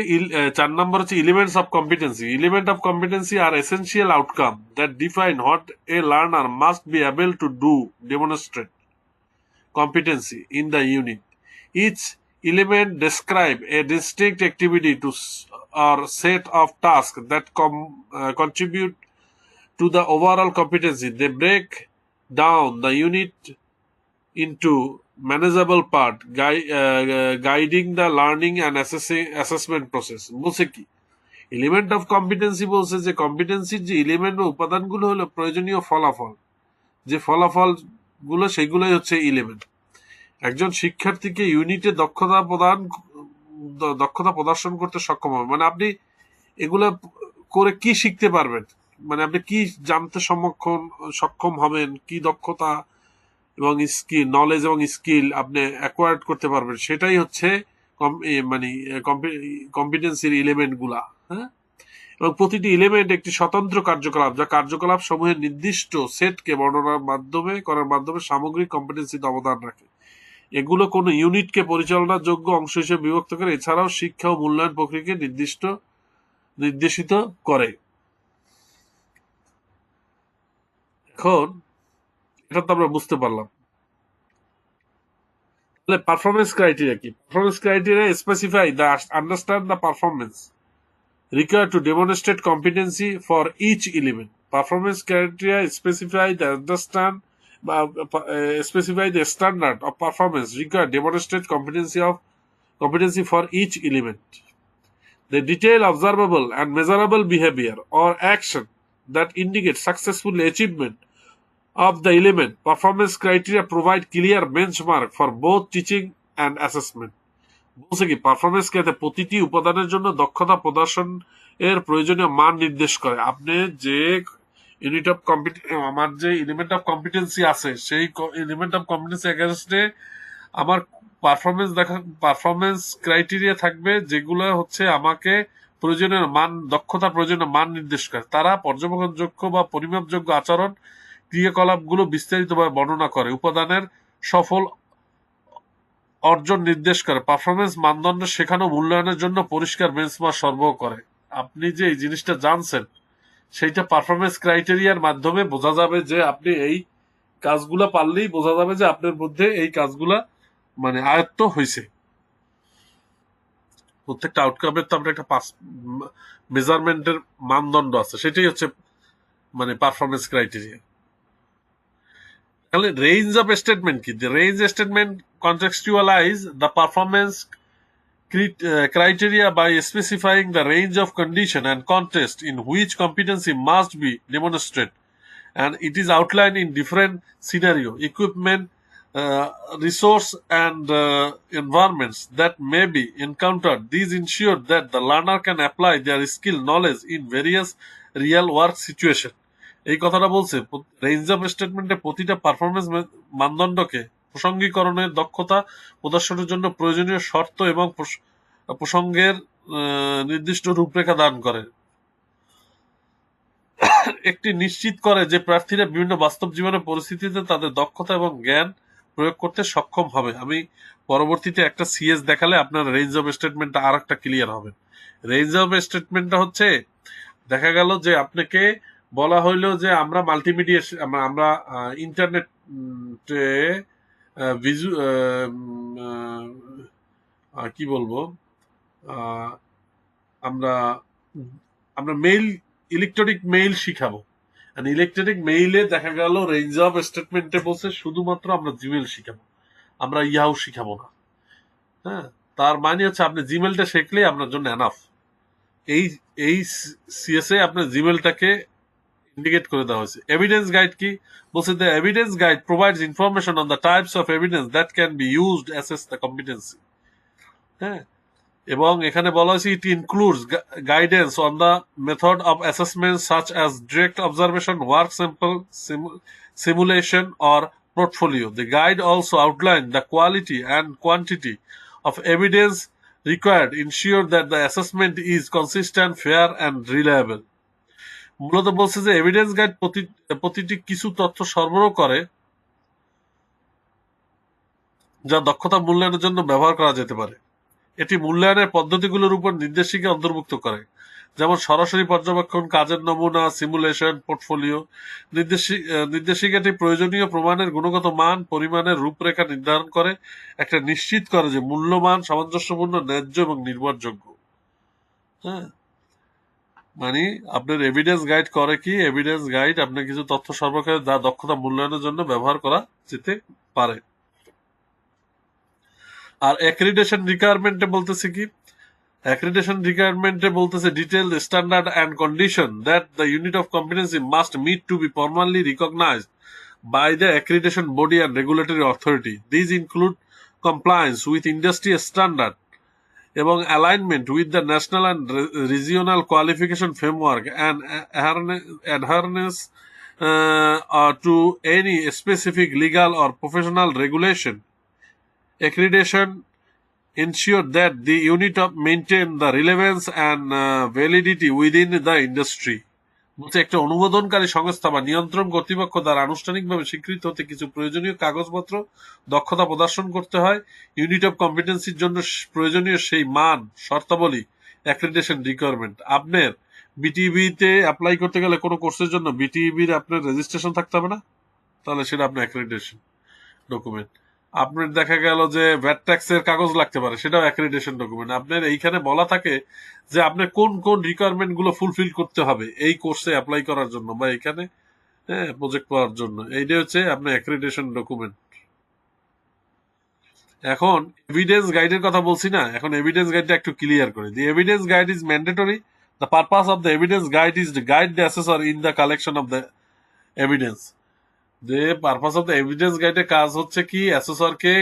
4 নম্বর হচ্ছে elements of competency. Element of competency are essential outcome that define what a learner must be able to do demonstrate competency in the unit. Each element describe a distinct activity to or set of tasks that contribute to the overall competency. They break down the unit into manageable part, guiding the learning and assessment process. বলছে কি, এলিমেন্ট অফ কম্পিটেন্সি বলছে যে কম্পিটেন্সির যে এলিমেন্ট বা উপাদানগুলো হলো প্রয়োজনীয় ফলাফল, যে ফলাফল গুলো সেগুলোই হচ্ছে এলিমেন্ট। একজন শিক্ষার্থীকে ইউনিটে দক্ষতা প্রদর্শন করতে সক্ষম হবে, মানে আপনি এগুলো করে কি শিখতে পারবেন, মানে আপনি কি জানতে সক্ষম হবেন, কি দক্ষতা এবং স্কিল, নলেজ এবং স্কিল আপনি অ্যাকোয়ার্ড করতে পারবেন, সেটাই হচ্ছে মানে কম্পিটেন্সির এলিমেন্ট গুলা। হ্যাঁ, এবং প্রতিটি এলিমেন্ট একটি স্বতন্ত্র কার্যকলাপ, যা কার্যকলাপ সমূহের নির্দিষ্ট সেটকে বর্ণনার করার মাধ্যমে সামগ্রিক কম্পিটেন্সিতে অবদান রাখে। এগুলো কোনো ইউনিটকে পরিচালনার যোগ্য অংশ হিসেবে বিভক্ত করে, এছাড়াও শিক্ষা ও মূল্যায়ন প্রক্রিয়াকে নির্দেশিত করে। এখন এটা তো আমরা বুঝতে পারলাম। তাহলে পারফরমেন্স ক্রাইটেরিয়া কি? Performance criteria specify the understand the performance required to demonstrate competency for each element. Performance criteria specify the standard of performance required to demonstrate competency for each element. They detail observable and measurable behavior or action that indicate successful achievement of the element. Performance criteria provide clear benchmark for both teaching and assessment. বলছে কি, পারফরমেন্স কে প্রতিটি উপাদানের জন্য দক্ষতা প্রদর্শন এর প্রয়োজনীয় মান নির্দেশ করে। আপনি যে ইউনিট অফ আমার যে এলিমেন্ট অফ কম্পিটেন্সি আছে, সেই এলিমেন্ট অফ কম্পিটেন্সি এগেইনস্টে আমার পারফরমেন্স ক্রাইটেরিয়া থাকবে যেগুলো হচ্ছে আমাকে প্রয়োজনীয় মান, দক্ষতা প্রয়োজনীয় মান নির্দেশ করে। তারা পর্যবেক্ষণযোগ্য বা পরিমাপযোগ্য আচরণ ক্রিয়াকলাপগুলো বিস্তারিতভাবে বর্ণনা করে, উপাদানের সফল অর্জন নির্দেশ করে, পারফরমেন্স মানদণ্ড শেখানো মূল্যায়নের জন্য পরিষ্কার বেঞ্চমার্ক সরবরাহ করে। আপনি যে এই জিনিসটা জানছেন সেইটা পারফরমেন্স ক্রাইটেরিয়ার মাধ্যমে বোঝা যাবে যে আপনি এই কাজগুলা পারলেই বোঝা যাবে যে আপনার মধ্যে এই কাজগুলা মানে আয়ত্ত হয়েছে। প্রত্যেকটা আউটকামের তো আমরা একটা মেজারমেন্টের মানদণ্ড আছে, সেটাই হচ্ছে মানে পারফরমেন্স ক্রাইটেরিয়া। তাহলে রেঞ্জ অফ স্টেটমেন্ট কি? Range statement contextualize the performance criteria by specifying the range of condition and context in which competency must be demonstrated, and it is outlined in different scenario, equipment, resource and environments that may be encountered. These ensure that the learner can apply their skill knowledge in various real work situation. এই কথাটা বলছে রেঞ্জ অফ স্টেটমেন্টে প্রতিটা পারফরমেন্স মানদণ্ডকে প্রসঙ্গীকরণের দক্ষতা প্রদর্শনের জন্য প্রয়োজনীয় শর্ত এবং প্রসঙ্গের নির্দিষ্ট রূপরেখা দান করে। একটি নিশ্চিত করে যে প্রার্থীরা বিভিন্ন বাস্তব জীবনের পরিস্থিতিতে তাদের দক্ষতা এবং জ্ঞান প্রয়োগ করতে সক্ষম হবে। আমি পরবর্তীতে একটা সিএস দেখালে আপনার রেঞ্জ অফ স্টেটমেন্টটা আর একটা ক্লিয়ার হবে। রেঞ্জ অফ স্টেটমেন্টটা হচ্ছে দেখা গেল যে আপনাকে বলা হইলো যে আমরা মাল্টিমিডিয়া, আমরা ইন্টারনেটে কি বলবো, আমরা আমরা মেইল, ইলেকট্রনিক মেইল শিখাবো। ইলেকট্রনিক মেইলে দেখা গেল রেঞ্জ অফ স্টেটমেন্টে বলছে শুধুমাত্র আমরা জিমেল শিখাবো, আমরা ইয়াহু শিখাবো না। হ্যাঁ, তার মানে হচ্ছে আপনি জিমেলটা শিখলেই আপনার জন্য এনাফ। এই এই সিএসএ আপনার জিমেলটাকে ইন্ডিকেট করে দেওয়া হয়েছে। এভিডেন্স গাইড কি বলছে? The evidence guide provides information on the types of evidence that can be used assess the competency. হ্যাঁ, এবং এখানে বলা হয়েছে it includes guidance on the method of assessment such as direct observation, work sample, simulation or portfolio. The guide also outlined the quality and quantity of evidence required, ensure that the assessment is consistent, fair and reliable. মূলত বলছে যে এভিডেন্স গাইড প্রতিটি কিছু তথ্য সরবরাহ করে যা দক্ষতা মূল্যায়নের জন্য ব্যবহার করা যেতে পারে। এটি মূল্যায়নের পদ্ধতিগুলোর উপর নির্দেশিকা অন্তর্ভুক্ত করে, যেমন সরাসরি পর্যবেক্ষণ, কাজের নমুনা, সিমুলেশন, পোর্টফোলিও। নির্দেশিকাটি প্রয়োজনীয় প্রমাণের গুণগত মান, পরিমাণের রূপরেখা নির্ধারণ করে, একটা নিশ্চিত করে যে মূল্যমান সামঞ্জস্যপূর্ণ, ন্যায্য এবং নির্ভরযোগ্য। হ্যাঁ, মানে আপনার এভিডেন্স গাইড করে কি? এভিডেন্স গাইড আপনার কিছু তথ্য সরবরাহ করে যা দক্ষতা মূল্যায়নের জন্য ব্যবহার করা যেতে পারে। আর অ্যাক্রিডিটেশন রিকোয়ারমেন্টে বলতেছে কি? Accreditation requirement বলতেছে detailed standard and condition that the unit of competency must meet to be formally recognized by the accreditation body and regulatory authority. These include compliance with industry standard এবং alignment with the national and regional qualification framework and adherence to any specific legal or professional regulation. Accreditation ensure that the unit of maintain the relevance and validity within the industry. বলছে একটা অনুমোদনকারী সংস্থা বা নিয়ন্ত্রণ কর্তৃপক্ষ দ্বারা আনুষ্ঠানিকভাবে স্বীকৃত হতে কিছু প্রয়োজনীয় কাগজপত্র, দক্ষতা প্রদর্শন করতে হয়। ইউনিট অফ কম্পিটেন্সির জন্য প্রয়োজনীয় সেই মান, শর্তাবলী, অ্যাক্রিডিটেশন রিকোয়ারমেন্ট। আপনার বিটিবিতে অ্যাপ্লাই করতে গেলে কোনো কোর্সের জন্য বিটিবির আপনার রেজিস্ট্রেশন থাকতে হবে না? তাহলে সেটা আপনার অ্যাক্রিডিটেশন ডকুমেন্ট। আপনার দেখা গেল যে ভ্যাট ট্যাক্সের কাগজ লাগতে পারে, সেটাও অ্যাক্রিডিটেশন ডকুমেন্ট। আপনার এইখানে বলা থাকে যে আপনি কোন কোন রিকোয়ারমেন্ট গুলো ফুলফিল করতে হবে এই কোর্সে অ্যাপ্লাই করার জন্য বা এখানে প্রজেক্ট পাওয়ার জন্য। এইটা হচ্ছে আপনার অ্যাক্রিডিটেশন ডকুমেন্ট। এখন এভিডেন্স গাইডের কথা বলছি না, এখন এভিডেন্স গাইডটা একটু ক্লিয়ার করে দিই। Evidence guide is mandatory. The purpose of the evidence guide is to guide the assessor in the collection of the evidence. যে পারপাস অফ দ্য এভিডেন্স গাইডের কাজ হচ্ছে কি? অ্যাসেসরকে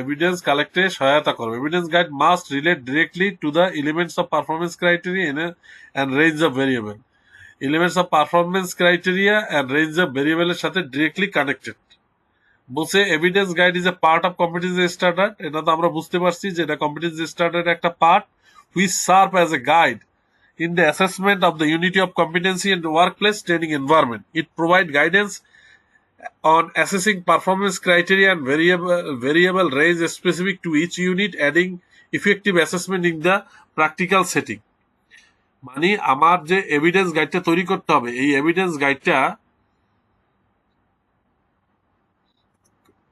এভিডেন্স কালেক্টে সহায়তা করবে। Evidence guide must relate directly to the elements of performance criteria and range of variable. Elements of performance criteria and range of ভেরিয়েবলের সাথে ডিরেক্টলি কানেক্টেড। বলছে evidence guide is A part of competency standard. এটা তো আমরা বুঝতে পারছি যে এটা কম্পিটেন্সি স্ট্যান্ডার্ডের একটা part, which serve as a guide in the assessment of the unity of competency in the workplace training environment. It provides guidance on assessing performance criteria and variable range specific to each unit, adding effective assessment in the practical setting. মানে আমার যে এভিডেন্স গাইডটা তৈরি করতে হবে, এই এভিডেন্স গাইডটা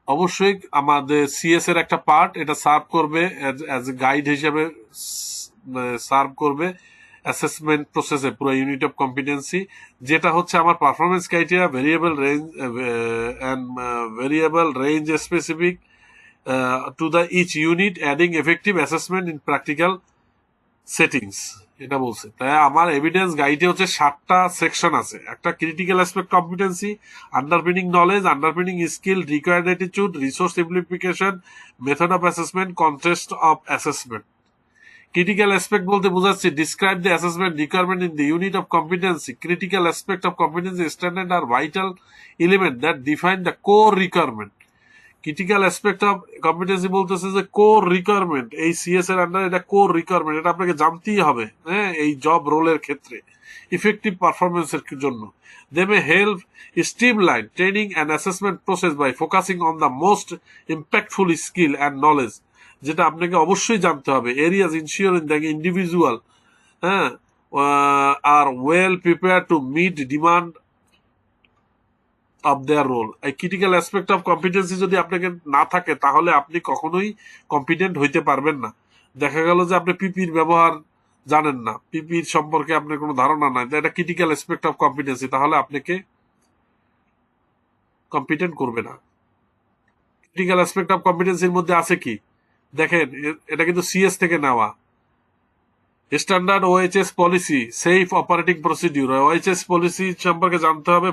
অবশ্যই আমাদের সিএস এর একটা পার্ট, এটা সার্ভ করবে অ্যাজ এ গাইড হিসেবে, সার্ভ করবে অ্যাসেসমেন্ট প্রসেসে পুরো ইউনিট অফ কম্পিটেন্সি, যেটা হচ্ছে আমার performance criteria, variable range specific to the each unit, adding effective assessment in practical settings. এটা বলছে। তাই আমার এভিডেন্স গাইডে হচ্ছে 7টা সেকশন আছে। একটা critical aspect competency, underpinning knowledge, underpinning skill, required attitude, resource implication, method of assessment, contest of assessment. Critical aspect বলতে বোঝাচ্ছে describe the assessment requirement in the unit of competency. Critical aspect of competency standard are vital element that define the core requirement. Critical aspect of competency বলতেছে যে কোর রিকোয়ারমেন্ট, এই সিএস এর আন্ডার এটা কোর রিকোয়ারমেন্ট, এটা আপনাকে জানতেই হবে, হ্যাঁ, এই জব রোলের ক্ষেত্রে ইফেক্টিভ পারফরমেন্সের জন্য। They may help streamline training and assessment process by focusing on the most impactful skill and knowledge, যেটা আপনাকে অবশ্যই জানতে হবে। এরিয়াজ ইনশিওরিং দ্য ইন্ডিভিজুয়াল, হ্যাঁ, are well prepare to meet demand of their role. এই ক্রিটিক্যাল অ্যাসপেক্ট অফ কম্পিটেন্সি যদি আপনাকে না থাকে, তাহলে আপনি কখনোই কম্পিটেন্ট হইতে পারবেন না। দেখা গেল যে আপনি পিপির ব্যবহার জানেন না, পিপির সম্পর্কে আপনার কোনো ধারণা নাই, এটা ক্রিটিক্যাল অ্যাসপেক্ট অফ কম্পিটেন্সি, তাহলে আপনাকে কম্পিটেন্ট করবে না। ক্রিটিক্যাল অ্যাসপেক্ট অফ কম্পিটেন্সির মধ্যে আছে কি দেখেন, এটা কিন্তু সিএস থেকে নেওয়া। Standard OHS policy, safe operating procedure, OHS policy সম্পর্কে জানতে হবে,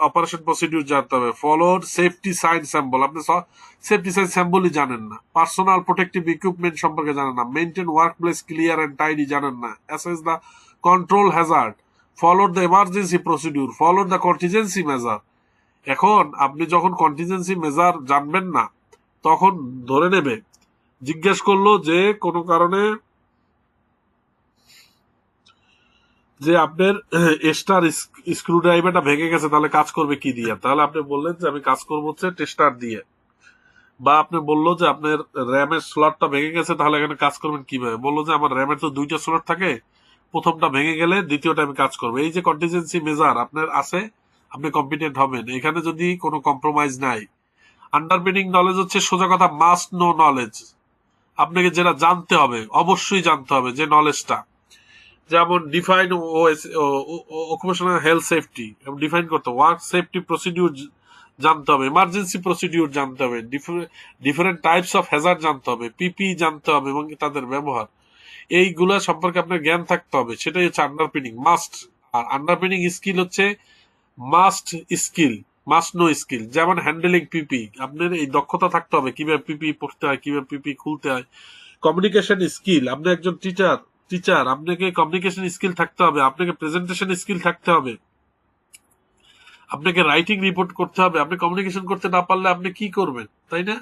অপারেশন প্রসিডিউর জানতে হবে। ফলোড সেফটি সাইন স্যাম্বল, আপনি সেফটি সাইন স্যাম্বলই জানেন না। পার্সোনাল প্রোটেক্টিভ ইকুইপমেন্ট সম্পর্কে জানেন না। Maintain work place clear and tidy জানেন না। Assess the control hazard, followed the emergency procedure, followed the contingency measure. এখন আপনি যখন কন্টিজেন্সি মেজার জানবেন না, তখন ধরে নেবে, জিজ্ঞেস করলো যে কোনো কারণে যে আপনার স্টার স্ক্রু ড্রাইভারটা ভেঙে গেছে, তাহলে কাজ করবে কি দিয়ে? তাহলে আপনি বললেন যে আমি কাজ করবো হচ্ছে টেস্টার দিয়ে। বা আপনি বললো যে আপনার র্যামের স্লটটা ভেঙে গেছে, তাহলে এখানে কাজ করবেন কিভাবে? বললো যে আমার র্যামের তো 2টা স্লট থাকে, প্রথমটা ভেঙে গেলে দ্বিতীয়টা আমি কাজ করবো। এই যে কন্টিজেন্সি মেজার আপনার আছে, আপনি কম্পিটেন্ট হবেন এখানে যদি কোনো কম্প্রোমাইজ নাই। আন্ডারপিনিং নলেজ হচ্ছে সোজা কথা মাস্ট নো নলেজ, আপনাকে যেটা জানতে হবে, অবশ্যই জানতে হবে যে নলেজটা। যেমন define occupational health safety, define করতে, ওয়ার্ক সেফটি প্রসিডিউর জানতে হবে, এমার্জেন্সি প্রসিডিউর জানতে হবে, ডিফারেন্ট টাইপস অফ হ্যাজার্ড জানতে হবে, পিপি জানতে হবে এবং তাদের ব্যবহার, এইগুলা সম্পর্কে আপনার জ্ঞান থাকতে হবে। সেটাই হচ্ছে আন্ডারপিনিং মাস্ট। আর আন্ডারপিনিং স্কিল হচ্ছে must skill, must know skill. যেমন হ্যান্ডেলিং পিপি, আপনার এই দক্ষতা থাকতে হবে কিভাবে পিপি পড়তে হয়, কিভাবে পিপি খুলতে হয়। কমিউনিকেশন স্কিল, আপনি একজন টিচার, আপনাকে কমিউনিকেশন স্কিল থাকতে হবে, আপনাকে প্রেজেন্টেশন স্কিল থাকতে হবে, আপনাকে রাইটিং রিপোর্ট করতে হবে। আপনি কমিউনিকেশন করতে না পারলে আপনি কি করবেন, তাই না?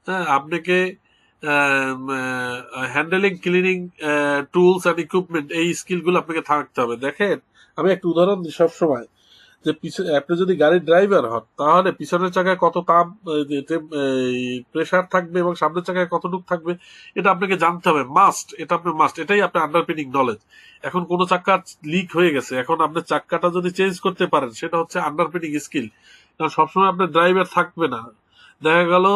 হ্যাঁ, আপনাকে handling cleaning tools and equipment, এই স্কিলগুলো আপনাকে থাকতে হবে। দেখেন, আমি একটা উদাহরণ দিই সবসময়, যে আপনি যদি গাড়ির ড্রাইভার হন, তাহলে পিছনের চাকায় কত তাপ প্রেসার থাকবে এবং সামনের চাকায় কতটুকু থাকবে, এটা আপনাকে জানতে হবে, মাস্ট। এটা আপনি মাস্ট, এটাই আপনার আন্ডারপিনিং নলেজ। এখন কোনো চাকা লিক হয়ে গেছে, এখন আপনার চাকাটা যদি চেঞ্জ করতে পারেন, সেটা হচ্ছে আন্ডারপিনিং স্কিল। কারণ সবসময় আপনার ড্রাইভার থাকবে না। দেখা গেল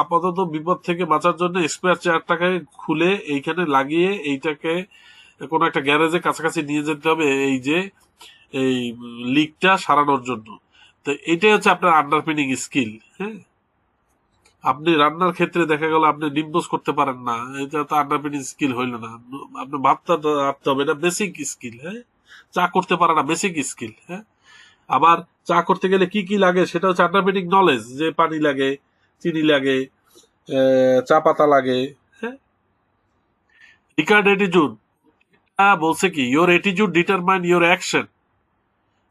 আপাতত বিপদ থেকে বাঁচার জন্য স্পেয়ার চেয়ারটাকে খুলে এইখানে লাগিয়ে এইটাকে কোনো একটা গ্যারেজে কাছাকাছি নিয়ে যেতে হবে, এই যে এই লিকটা সারানোর জন্য। তো এটাই হচ্ছে আপনার আন্ডারপিনিং স্কিল। হ্যাঁ, আপনি রান্নার ক্ষেত্রে দেখা গেল আপনি ডিম্পোজ করতে পারেন না, এটা তো আন্ডারপিনিং স্কিল হইল না। আপনি ভাতটা রাখতে হবে, এটা বেসিক স্কিল। হ্যাঁ, চা করতে পারে না, বেসিক স্কিল। হ্যাঁ, আবার চা করতে গেলে কি কি লাগে, সেটা হচ্ছে আন্ডারপিনিং নলেজ, যে পানি লাগে, চিনি লাগে, চা পাতা লাগে। হ্যাঁ, রিকার্ড অ্যাটিটিউড বলছে কি, your attitude determine your action,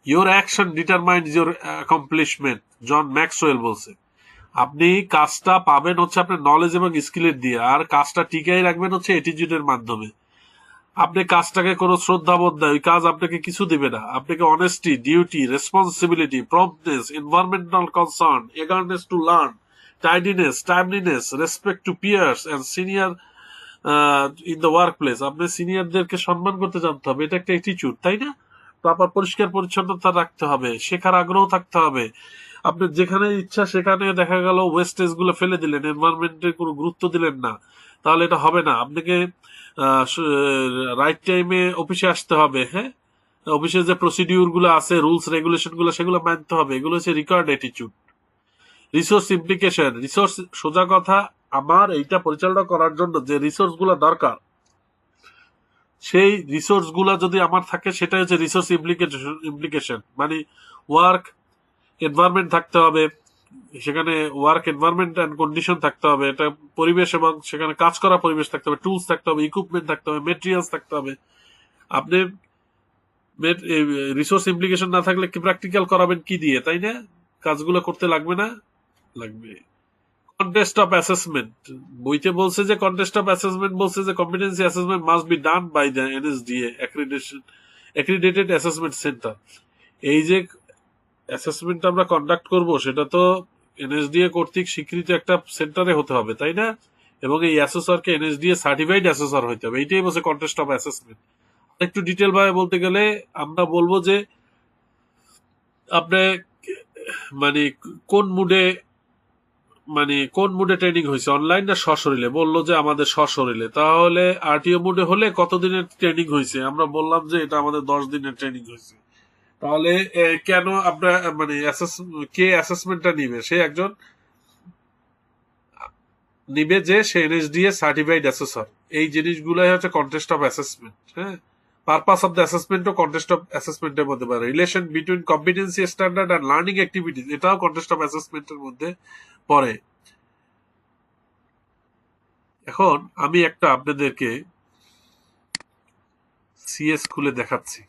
your action determines your accomplishment, John Maxwell বলছে। আপনি কাজটা পাবেন হচ্ছে আপনার নলেজ এবং স্কিলের দিয়ে, আর কাজটা টিকাই রাখবেন হচ্ছে অ্যাটিটিউডের মাধ্যমে। আপনি কাজটাকে কোনো শ্রদ্ধাবোধ দেয়, ওই কাজ আপনাকে কিছু দিবে না। আপনাকে honesty, duty, responsibility, promptness, environmental concern, eagerness to learn, tidiness, timeliness, respect to peers and senior in the work place. আপনি সিনিয়রদেরকে সম্মান করতে জানতে হবে, এটা একটা অ্যাটিটিউড, তাই না? তারপর পরিষ্কার পরিচ্ছন্নতা রাখতে হবে, শেখার আগ্রহ থাকতে হবে। আপনি যেখানে ইচ্ছা সেখানে দেখা গেল ওয়েস্টেজ গুলো ফেলে দিলেন, এনভায়রনমেন্টের কোনো গুরুত্ব দিলেন না, তাহলে এটা হবে না। আপনাকে রাইট টাইমে অফিসে আসতে হবে, হ্যাঁ, অফিসের যে প্রসিডিউর গুলো আছে, রুলস রেগুলেশন গুলো, সেগুলো মানতে হবে। এগুলো হচ্ছে required attitude. Resource implication, resource, সোজা কথা, আমার এইটা পরিচালনা করার জন্য যে রিসোর্স গুলো দরকার, সেই রিসোর্স গুলা যদি আমার থাকে, সেটা হচ্ছে রিসোর্স ইমপ্লিকেশন। মানে ওয়ার্ক এনভায়রনমেন্ট থাকতে হবে, সেখানে ওয়ার্ক এনভায়রনমেন্ট অ্যান্ড কন্ডিশন থাকতে হবে, এটা পরিবেশ এবং সেখানে কাজ করা পরিবেশ থাকতে হবে, টুলস থাকতে হবে, ইকুইপমেন্ট থাকতে হবে, মেটেরিয়ালস থাকতে হবে। আপনি রিসোর্স ইমপ্লিকেশন না থাকলে কি প্র্যাকটিক্যাল করাবেন কি দিয়ে, তাই না? কাজগুলো করতে লাগবে না? লাগবে। কন্টেস্ট অফ অ্যাসেসমেন্ট, বইতে বলছে যে কন্টেস্ট অফ অ্যাসেসমেন্ট বলছে যে competency assessment must be done by the NSDA accredited assessment center. এই যে অ্যাসেসমেন্ট আমরা কন্ডাক্ট করব, সেটা তো এনএসডিএ কর্তৃক স্বীকৃত একটা সেন্টারে হতে হবে, তাই না? এবং এই অ্যাসেসরকে এনএসডিএ সার্টিফাইড অ্যাসেসর হইতে হবে। এইটাই বলছে কন্টেস্ট অফ অ্যাসেসমেন্ট। একটু ডিটেল ভাবে বলতে গেলে আমরা বলবো যে আপনি মানে কোন মুডে, মানে কোন মুডে ট্রেনিং হয়েছে, অনলাইন না সশরীরে? বললো যে আমাদের সশরীরে। তাহলে আরটিও মুডে হলে কতদিনের ট্রেনিং হয়েছে? আমরা বললাম যে এটা আমাদের 10 দিনের ট্রেনিং হয়েছে। তাহলে কেন আপনার মানে কে অ্যাসেসমেন্টটা নিবে? সে একজন নিবে যে সে এনএসডিএ সার্টিফাইড অ্যাসেসর। এই জিনিসগুলাই হচ্ছে কন্টেস্ট অফ অ্যাসেসমেন্ট। হ্যাঁ, পারপাস অফ দ্য অ্যাসেসমেন্ট ও কন্টেস্ট অফ অ্যাসেসমেন্টের মধ্যে পারে। Relation between competency standard and learning activities, এটাও কন্টেস্ট অফ অ্যাসেসমেন্টের মধ্যে পড়ে। এখন আমি একটা আপনাদেরকে সিএস খুলে দেখাচ্ছি।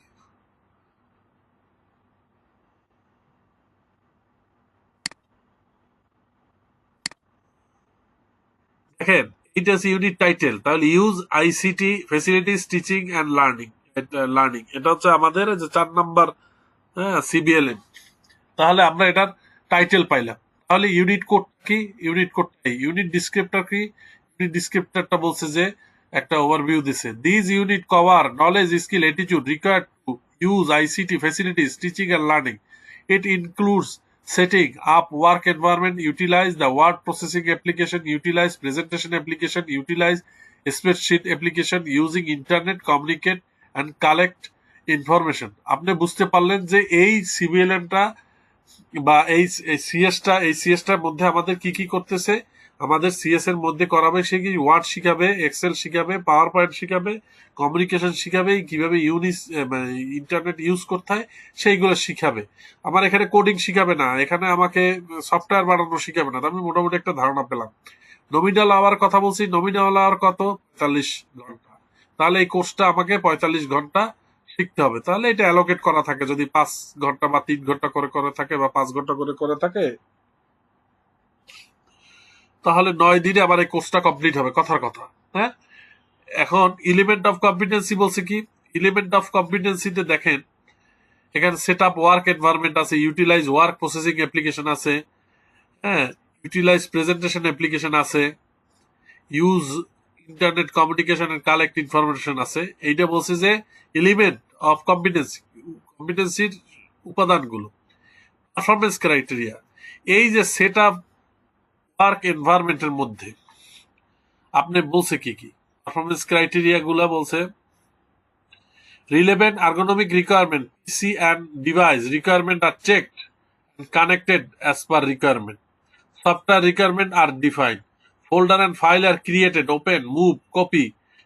দেখেন, এটা হচ্ছে ইউনিট টাইটেল। তাহলে use ICT facilities teaching and learning, এটা হচ্ছে আমাদের যে 4 নম্বর, হ্যাঁ, সিবিএলএম। তাহলে আমরা এটার টাইটেল পাইলাম। তাহলে ইউনিট কোড কি? ইউনিট ডিসক্রিপ্টর কি? ইউনিট ডিসক্রিপ্টরটা বলছে যে একটা ওভারভিউ দিছে। This unit cover knowledge, skill, attitude required to use ICT facilities teaching and learning. It includes setting up work environment, utilize the word processing application, utilize presentation application, utilize spreadsheet application, using internet, communicate and collect information। আপনি বুঝতে পারলেন যে এই সিবিএলএমটা বা এই সিএসটার মধ্যে আমাদের কি কি করতেছে। আমাদের সিএস এর মধ্যে করাবে সে কি ওয়ার্ড শিখাবে, এক্সেল শিখাবে, পাওয়ার পয়েন্ট শিখাবে, কমিউনিকেশন শিখাবে, কিভাবে ইন্টারনেট ইউজ করতে হয় সেইগুলো শিখাবে। আমার এখানে কোডিং শিখাবে না, এখানে আমাকে সফটওয়্যার বানানো শিখাবে না। আমি মোটামুটি একটা ধারণা পেলাম। নমিনাল আওয়ার কথা বলছি, নমিনাল আওয়ার কত? 45 ঘন্টা। তাহলে এই কোর্সটা আমাকে 45 ঘন্টা শিখতে হবে। তাহলে এটা অ্যালোকেট করা থাকে, যদি 5 ঘন্টা বা 3 ঘন্টা করে করে থাকে বা 5 ঘন্টা করে করে থাকে, তাহলে 9 দিনে আমার এই কোর্সটা কমপ্লিট হবে, কথার কথা। হ্যাঁ, এখন এলিমেন্ট অফ কম্পিটেন্সি বলছে কি? এলিমেন্ট অফ কম্পিটেন্সিতে দেখেন, এখানে সেট আপ ওয়ার্ক এনভায়রনমেন্ট আছে, ইউটিলাইজ ওয়ার্ক প্রসেসিং অ্যাপ্লিকেশন আছে, হ্যাঁ, ইউটিলাইজ প্রেজেন্টেশন অ্যাপ্লিকেশন আছে, use internet communication and collect information আছে। এইটা বলছে যে এলিমেন্ট অফ কম্পিটেন্সির উপাদানগুলো। পারফরমেন্স ক্রাইটেরিয়া, এই যে সেট আপ ওয়ার্ক এনভায়রনমেন্টের মধ্যে আপনি বলছে কি কি পারফরমেন্স ক্রাইটেরিয়া গুলা বলছে। Relevant ergonomic requirement, PC and device requirement are checked and connected as per requirement. Software requirement are defined. Folder and file are created, open, move, copy,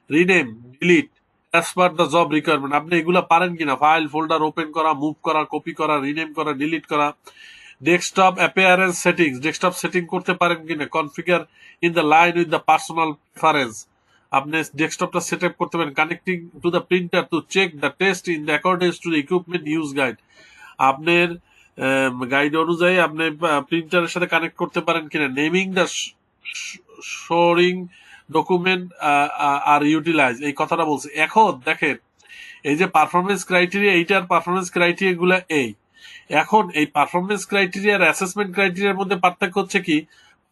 rename, delete as per the job requirement. আপনি এগুলা পারেন কিনা? ফাইল, ফোল্ডার ওপেন করা, মুভ করা, কপি করা, রিনেম করা, ডিলিট করা। Desktop appearance settings, desktop setting করতে পারেন কিনা? Configure in the line with the personal preference. আপনি ডেস্কটপটা সেট আপ করতে পারেন। Connecting to the printer to check the test in the accordings to the equipment use guide. আপনার গাইড অনুযায়ী আপনি প্রিন্টারের সাথে কানেক্ট করতে পারেন কিনা, নেমিং দ্য শোরিং ডকুমেন্ট আর ইউটিলাইজ, এই কথাটা বলছে। এখন দেখেন এই যে পারফরমেন্স ক্রাইটেরিয়া, এইটার পারফরমেন্স ক্রাইটেরিয়া গুলা এই। এখন এই পারফরমেন্স ক্রাইটেরিয়া আর অ্যাসেসমেন্ট ক্রাইটেরিয়ার মধ্যে পার্থক্য হচ্ছে কি,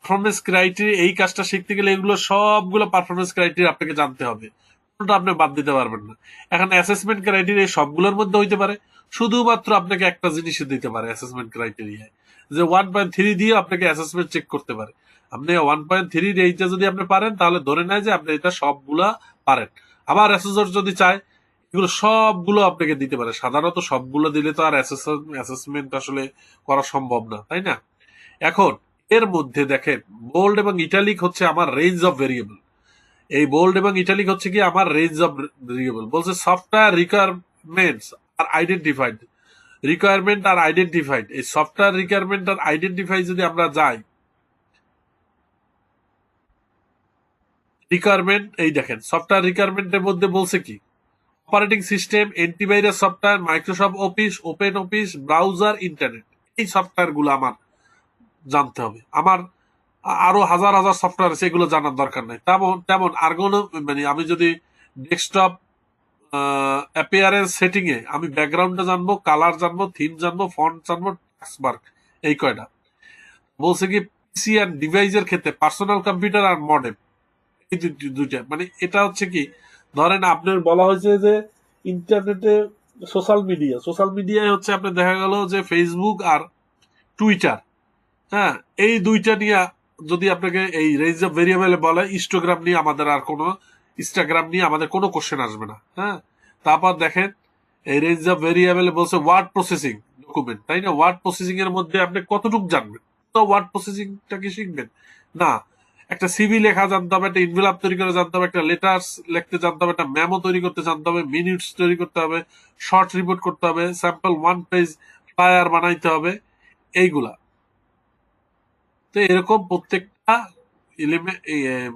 পারফরমেন্স ক্রাইটেরিয়া এই কাজটা শিখতে গেলে এগুলো সবগুলো পারফরমেন্স ক্রাইটেরিয়া আপনাকে জানতে হবে, কোনটা আপনি বাদ দিতে পারবেন না। এখন অ্যাসেসমেন্ট ক্রাইটেরিয়া সবগুলোর মধ্যে হইতে পারে, শুধুমাত্র আপনাকে একটা জিনিসই দিতে পারে অ্যাসেসমেন্ট ক্রাইটেরিয়ায়, যে 1.3 দিয়ে আপনাকে অ্যাসেসমেন্ট চেক করতে পারে। আপনি 1.3 এইটা যদি আপনি পারেন তাহলে ধরে নেয় যে আপনি এটা সবগুলা পারেন। আবার অ্যাসেসর যদি চায় এগুলো সবগুলো আপনাকে দিতে পারে, সাধারণত সবগুলো দিলে তো আর অ্যাসেসমেন্ট আসলে করা সম্ভব না, তাই না? এখন এর মধ্যে দেখেন বোল্ড এবং ইটালিক হচ্ছে আমার রেঞ্জ অফ ভেরিয়েবল। এই বোল্ড এবং ইটালিক হচ্ছে কি আমার রেঞ্জ অফ ভেরিয়েবল। বলছে সফটওয়্যার রিকোয়ারমেন্টস আর আইডেন্টিফাইড, রিকোয়ারমেন্ট আর আইডেন্টিফাইড, এই সফটওয়্যার রিকোয়ারমেন্ট আর আইডেন্টিফাই যদি আমরা যাই, রিকোয়ারমেন্ট এই দেখেন সফটওয়্যার রিকোয়ারমেন্টের মধ্যে বলছে কি, operating system, antivirus software, Microsoft office, open office, browser, internet, এই সফটওয়্যার গুলো আমার জানতে হবে। আমার আরো হাজার হাজার সফটওয়্যার আছে, এগুলো জানার দরকার নাই। তেমন তেমন আর কোনো মানে আমি যদি ডেস্কটপ অ্যাপিয়ারেন্স সেটিং এ আমি ব্যাকগ্রাউন্ডটা জানবো, কালার জানবো, থিম জানবো, ফন্ট জানবো, টাস্কবার, এই কয়টা। বলছে কি পিসি আর ডিভাইসের ক্ষেত্রে পার্সোনাল কম্পিউটার আর মডেম, এই দুইটা। মানে এটা হচ্ছে কি, ধরেন আপনার বলা হয়েছে যে ইন্টারনেটে সোশ্যাল মিডিয়ায় হচ্ছে আপনার দেখা গেল যে ফেসবুক আর টুইটার, হ্যাঁ, এই দুইটা নিয়ে যদি আপনাকে এই রেঞ্জ অফ ভেরিয়েবলে বলে, ইনস্টাগ্রাম নিয়ে আমাদের কোনো কোশ্চেন আসবে না, হ্যাঁ। তারপর দেখেন এই রেঞ্জ অফ ভেরিয়েবলে বলছে ওয়ার্ড প্রসেসিং ডকুমেন্ট, তাই না? ওয়ার্ড প্রসেসিং এর মধ্যে আপনি কতটুকু জানবেন, তো ওয়ার্ড প্রসেসিংটা কি শিখবেন না? একটা সিভি লেখা জানতে হবে, একটা ইনভেলপ তৈরি করে জানতে হবে, একটা লেটার্স লিখতে জানতে হবে, একটা মেমো তৈরি করতে জানতে হবে, মিনিটস তৈরি করতে হবে, শর্ট রিপোর্ট করতে হবে, স্যাম্পল 1 পেজ ফ্লায়ার বানাইতে হবে, এইগুলা। তো এরকম প্রত্যেকটা এলিমেন্ট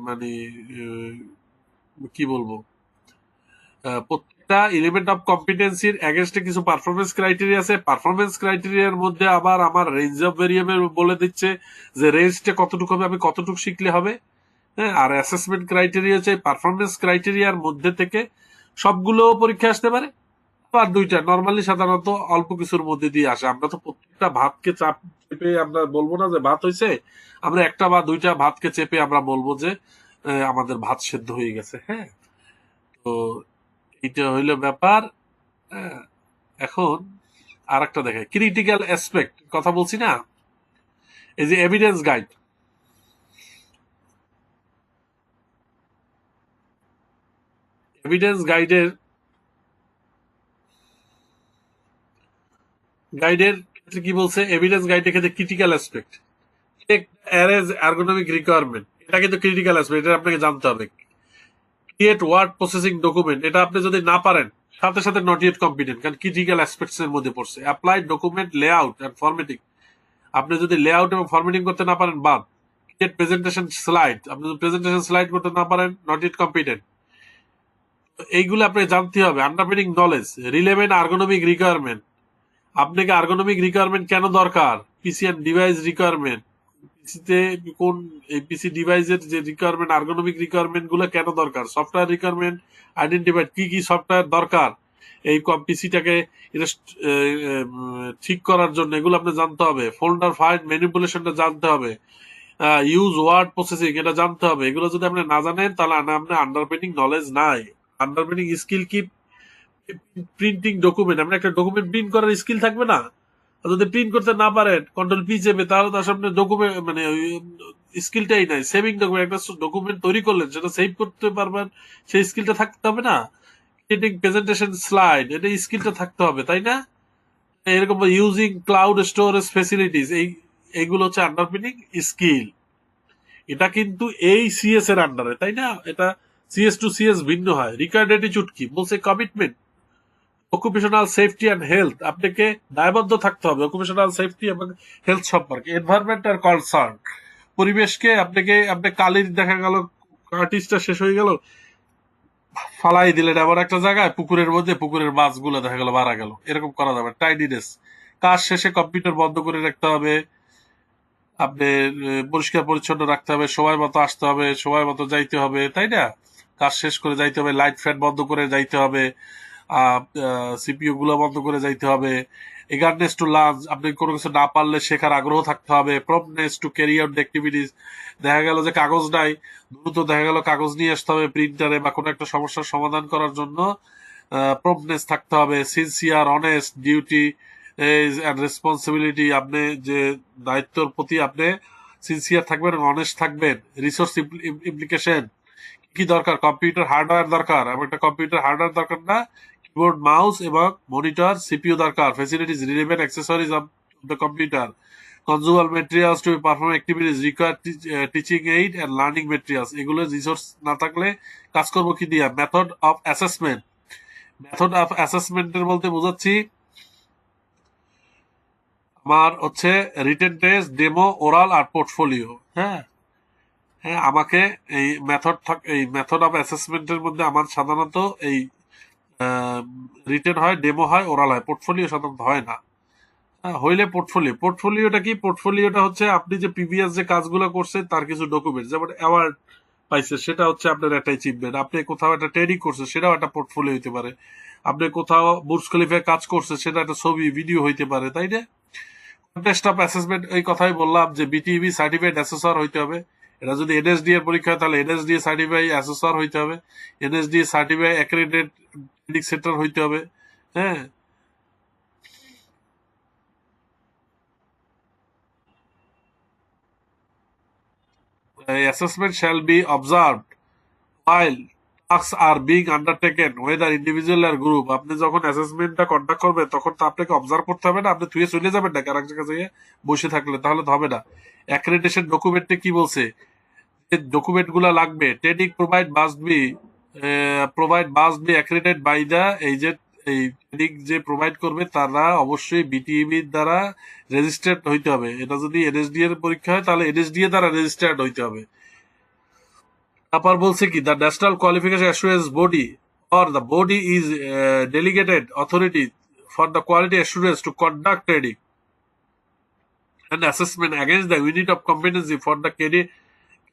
মানে কি বলবো, প্রত্যেকটা এলিমেন্ট অফ কম্পিটেন্সির এগেনস্টে কিছু পারফরমেন্স ক্রাইটেরিয়া আছে। পারফরমেন্স ক্রাইটেরিয়ার মধ্যে আবার আমার রেঞ্জ অফ ভেরিয়েবল বলে দিচ্ছে যে রেঞ্জটা কতটুকু হবে, আমি কতটুকু শিখলে হবে, হ্যাঁ। আর অ্যাসেসমেন্ট ক্রাইটেরিয়া হচ্ছে পারফরমেন্স ক্রাইটেরিয়ার মধ্যে থেকে সবগুলো পরীক্ষা আসতে পারে, আর দুইটা নর্মালি সাধারণত অল্প কিছুর মধ্যে দিয়ে আসে। আমরা তো প্রত্যেকটা ভাতকে চাপ চেপে আমরা বলবো না যে ভাত হয়েছে, আমরা একটা বা দুইটা ভাতকে চেপে আমরা বলবো যে আমাদের ভাত সেদ্ধ হয়ে গেছে, হ্যাঁ। তো এটা হইলো ব্যাপার, হ্যাঁ। এখন আর একটা দেখে ক্রিটিক্যাল অ্যাসপেক্ট কথা বলছি না, এই যে এভিডেন্স গাইড, এভিডেন্স গাইডের ক্ষেত্রে কি বলছে, এভিডেন্স গাইডের ক্ষেত্রে ক্রিটিক্যাল অ্যাসপেক্ট অ্যারেজ আর্গোনমিক রিকোয়ারমেন্ট, এটা কিন্তু ক্রিটিক্যাল অ্যাসপেক্ট, এটা আপনাকে জানতে হবে। ক্রিয়েট ওয়ার্ড প্রসেসিং ডকুমেন্ট, এটা আপনি যদি না পারেন সাথে সাথে নট ইয়েট কম্পিটেন্ট, কারণ ক্রিটিক্যাল অ্যাসপেক্টস এর মধ্যে পড়ছে। Applied document layout and formatting, আপনি যদি লেআউট এবং ফরম্যাটিং করতে না পারেন বাদ। ক্রিয়েট প্রেজেন্টেশন স্লাইড, আপনি যদি প্রেজেন্টেশন স্লাইড করতে না পারেন নট ইয়েট কম্পিটেন্ট। এইগুলো আপনাকে জানতে হবে। Understanding knowledge, relevant ergonomic requirement, আপনাকে আর্গোনমিক রিকোয়ারমেন্ট কেন দরকার, পিসি এন্ড ডিভাইস রিকোয়ারমেন্ট, পিসিতে কোন এই পিসি ডিভাইসের যে রিকোয়ারমেন্ট আর্গোনমিক রিকোয়ারমেন্ট গুলো কেন দরকার, সফটওয়্যার রিকোয়ারমেন্ট আইডেন্টিফাইড, কি কি সফটওয়্যার দরকার এই পিসিটাকে ঠিক করার জন্য, এগুলো আপনি জানতে হবে। ফোল্ডার ফাইল ম্যানিপুলেশনটা জানতে হবে। ইউজ ওয়ার্ড প্রসেসিং এটা জানতে হবে। এগুলো যদি আপনি না জানেন তাহলে আপনার আন্ডারস্ট্যান্ডিং নলেজ নাই। আন্ডারস্ট্যান্ডিং স্কিল কি, প্রিন্টিং ডকুমেন্ট, আপনার একটা ডকুমেন্ট প্রিন্ট করার স্কিল থাকবে না, আর যদি প্রিন্ট করতে না পারেন কন্ট্রোল পি চেপে, তাহলে তার সামনে ডকুমেন্ট মানে স্কিলটাই নাই। সেভিং ডকুমেন্ট, একটা ডকুমেন্ট তৈরি করলেন সেটা সেভ করতে পারবেন, সেই স্কিলটা থাকতে হবে না। ক্রিয়েটিং প্রেজেন্টেশন স্লাইড, এটা স্কিলটা থাকতে হবে, তাই না? এরকম ইউজিং ক্লাউড স্টোরেজ ফেসিলিটিস, এইগুলো হচ্ছে আন্ডারপিনিং স্কিল। এটা কিন্তু এই সিএস এর আন্ডারে, তাই না? এটা সিএস টু সিএস ভিন্ন হয়। রিকোয়ার্ড অ্যাটিটিউড কি বলছে, commitment occupational safety and health, আপনাকে দায়বদ্ধ থাকতে হবে অকুপেশনাল সেফটি এবং হেলথ সম্পর্কে। এনভায়রনমেন্টাল কনসার্ন, পরিবেশকে আপনাকে, আপনার কালির দেখা গেল আর্টিস্টটা শেষ হয়ে গেল, ফালাই দিলেন এমন একটা জায়গায় পুকুরের মধ্যে, পুকুরের মাছগুলো দেখা গেল মারা গেল, এরকম করা যাবে। টাইডিনেস, কাজ শেষে কম্পিউটার বন্ধ করে রাখতে হবে, আপনি পরিষ্কার পরিচ্ছন্ন রাখতে হবে, সময় মতো আসতে হবে, সময় মতো যাইতে হবে, তাই না? কাজ শেষ করে যাইতে হবে, লাইট ফ্যান বন্ধ করে যাইতে হবে, সিপিইউ গুলো বন্ধ করে যাইতে হবে। eagerness টু লার্ন, আপনি কোনো কিছু না পারলে শেখার আগ্রহ থাকতে হবে। promptness to carry out the activities, দেখা গেল যে কাগজ নাই, দ্রুত দেখা গেল কাগজ নিয়ে আসতে হবে প্রিন্টারে বা কোনো একটা সমস্যার সমাধান করার জন্য প্রম্পটনেস থাকতে হবে। Sincere, honest, duty and responsibility, আপনি যে দায়িত্বর প্রতি আপনি সিনসিয়ার থাকবেন, অনেস্ট থাকবেন। রিসোর্স ইমপ্লিকেশন, কি দরকার, কম্পিউটার হার্ডওয়্যার দরকার, এবং একটা কম্পিউটার হার্ডওয়্যার দরকার না, কিবোর্ড, মাউস এবং মনিটর, সিপিইউ দরকার। Facilities, relevant accessories of the computer. Consumable materials to perform activities require teaching aid and learning materials, এগুলো রিসোর্স না থাকলে কাজ করবো কি দিয়া? Method of assessment, method of অ্যাসেসমেন্টের বলতে বোঝাচ্ছি আমার হচ্ছে রিটেন টেস্ট, ডেমো, ওরাল আর পোর্টফোলিও। হ্যাঁ, হ্যাঁ, আমাকে এই মেথড অফ অ্যাসেসমেন্টের মধ্যে আমার সাধারণত এই রিটেন হয়, ডেমো হয়, ওরাল হয়, পোর্টফোলিও সাধারণত হয় না। হ্যাঁ, হইলে পোর্টফোলিও। পোর্টফোলিওটা কি? পোর্টফোলিওটা হচ্ছে আপনি যে প্রিভিয়াস যে কাজগুলো করছেন তার কিছু ডকুমেন্ট, যেমন অ্যাওয়ার্ড পাইছে সেটা হচ্ছে আপনার একটা অ্যাচিভমেন্ট, আপনি কোথাও একটা ট্রেনিং করছেন সেটাও একটা পোর্টফোলিও হইতে পারে, আপনি কোথাও বুর্জ খলিফায় কাজ করছেন সেটা একটা ছবি ভিডিও হইতে পারে, তাই না? কন্টেস্ট অফ অ্যাসেসমেন্ট, এই কথাই বললাম যে বিটিবি সার্টিফাইড অ্যাসেসর হইতে হবে। এটা যদি এনএসডি এর পরীক্ষা হয় তাহলে এনএসডি সার্টিফাইড অ্যাসেসর হইতে হবে, NSD certified accredited training centre হইতে হবে। হ্যাঁ, assessment shall be observed while tasks are being undertaken whether individual or group। আপনি যখন অ্যাসেসমেন্টটা কন্ডাক্ট করবেন তখন তো আপনাকে অবজার্ভ করতে হবে না, আপনি থুয়ে চলে যাবেন না কারো কাছে বসে থাকলে, তাহলে তো হবে না। অ্যাক্রেডিটেশন ডকুমেন্টে কি বলছে, যে ডকুমেন্ট গুলা লাগবে? Training provide must be accredited by the, এই যে এই ট্রেনিং যে প্রোভাইড করবে তারা অবশ্যই বিটিইবি দ্বারা রেজিস্টার্ড হইতে হবে। এটা যদি এনএসডি এর পরীক্ষা হয় তাহলে এনএসডি এর দ্বারা রেজিস্টার্ড হইতে হবে। তারপর বলছে কি, the national qualification assurance body or the body is delegated authority for the quality assurance to conduct training and assessment against the unit of competency for the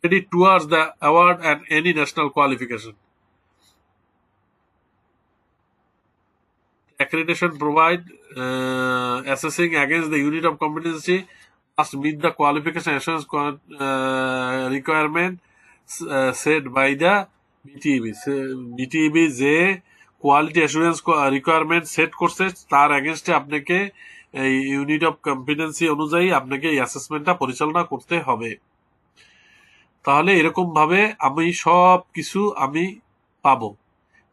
credit towards the award and any national qualification. Accreditation provide assessing against the unit of competency must meet the qualification assurance requirement set by the BTEB. BTEB যে কোয়ালিটি অ্যাসুরেন্স রিকোয়ারমেন্ট সেট করছে তার এগেনস্টে আপনাকে এই ইউনিট অফ কম্পিটেন্সি অনুযায়ী আপনাকে এই অ্যাসেসমেন্টটা পরিচালনা করতে হবে। তাহলে এরকম ভাবে আমি সব কিছু আমি পাবো।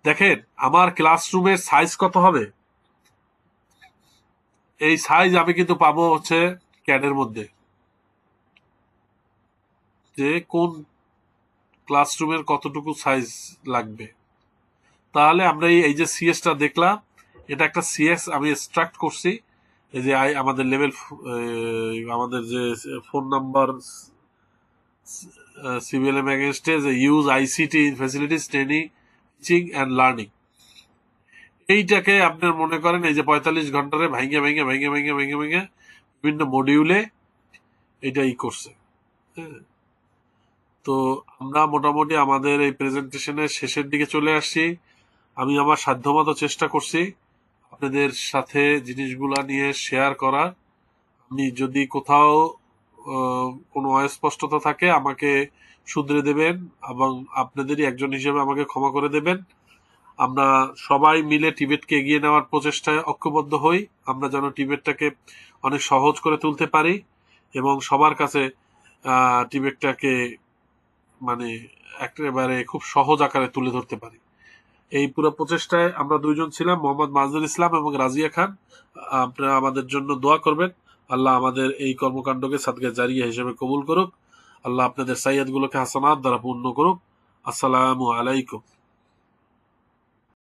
দেখেন আমার ক্লাসরুমের সাইজ কত হবে, এই সাইজ আমি কিন্তু পাবো হচ্ছে ক্যাডের মধ্যে, যে কোন ক্লাসরুমের কতটুকু সাইজ লাগবে। তাহলে আমরা এই যে সিএসটা দেখলাম, এটা একটা সিএস আমি এক্সট্রাক্ট করছি। এই যে আমাদের লেভেল, আমাদের যে ফোন নাম্বার সিবিএলএম এগেনস্টে যে use ICT facilities training teaching and learning, এইটাকে আপনার মনে করেন এই যে 45 ঘন্টারে ভাঙে ভেঙে ভেঙে ভেঙে ভেঙে ভেঙে বিভিন্ন মডিউলে এটাই করছে। হ্যাঁ, তো আমরা মোটামুটি আমাদের এই প্রেজেন্টেশনের শেষের দিকে চলে আসছি। আমি আমার সাধ্যমতো চেষ্টা করছি আপনাদের সাথে জিনিসগুলা নিয়ে শেয়ার করার। আপনি যদি কোথাও কোনো অস্পষ্টতা থাকে আমাকে শুধরে দেবেন এবং আপনাদেরই একজন হিসেবে আমাকে ক্ষমা করে দেবেন। আমরা সবাই মিলে টিবেটকে এগিয়ে নেওয়ার প্রচেষ্টায় ঐক্যবদ্ধ হই, আমরা যেন টিবেটটাকে অনেক সহজ করে তুলতে পারি এবং সবার কাছে টিবেটটাকে মানে একেবারে খুব সহজ আকারে তুলে ধরতে পারি। এই পুরো প্রচেষ্টায় আমরা দুইজন ছিলাম, মোহাম্মদ মাজদুল ইসলাম এবং রাজিয়া খান। আপনারা আমাদের জন্য দোয়া করবেন। আল্লাহ আমাদের এই কর্মকাণ্ডকে সাদকা জারিয়া হিসেবে কবুল করুক। আল্লাহ আপনাদের সাইয়াদ গুলোকে হাসানাত দ্বারা পূর্ণ করুক। আসসালামু আলাইকুম।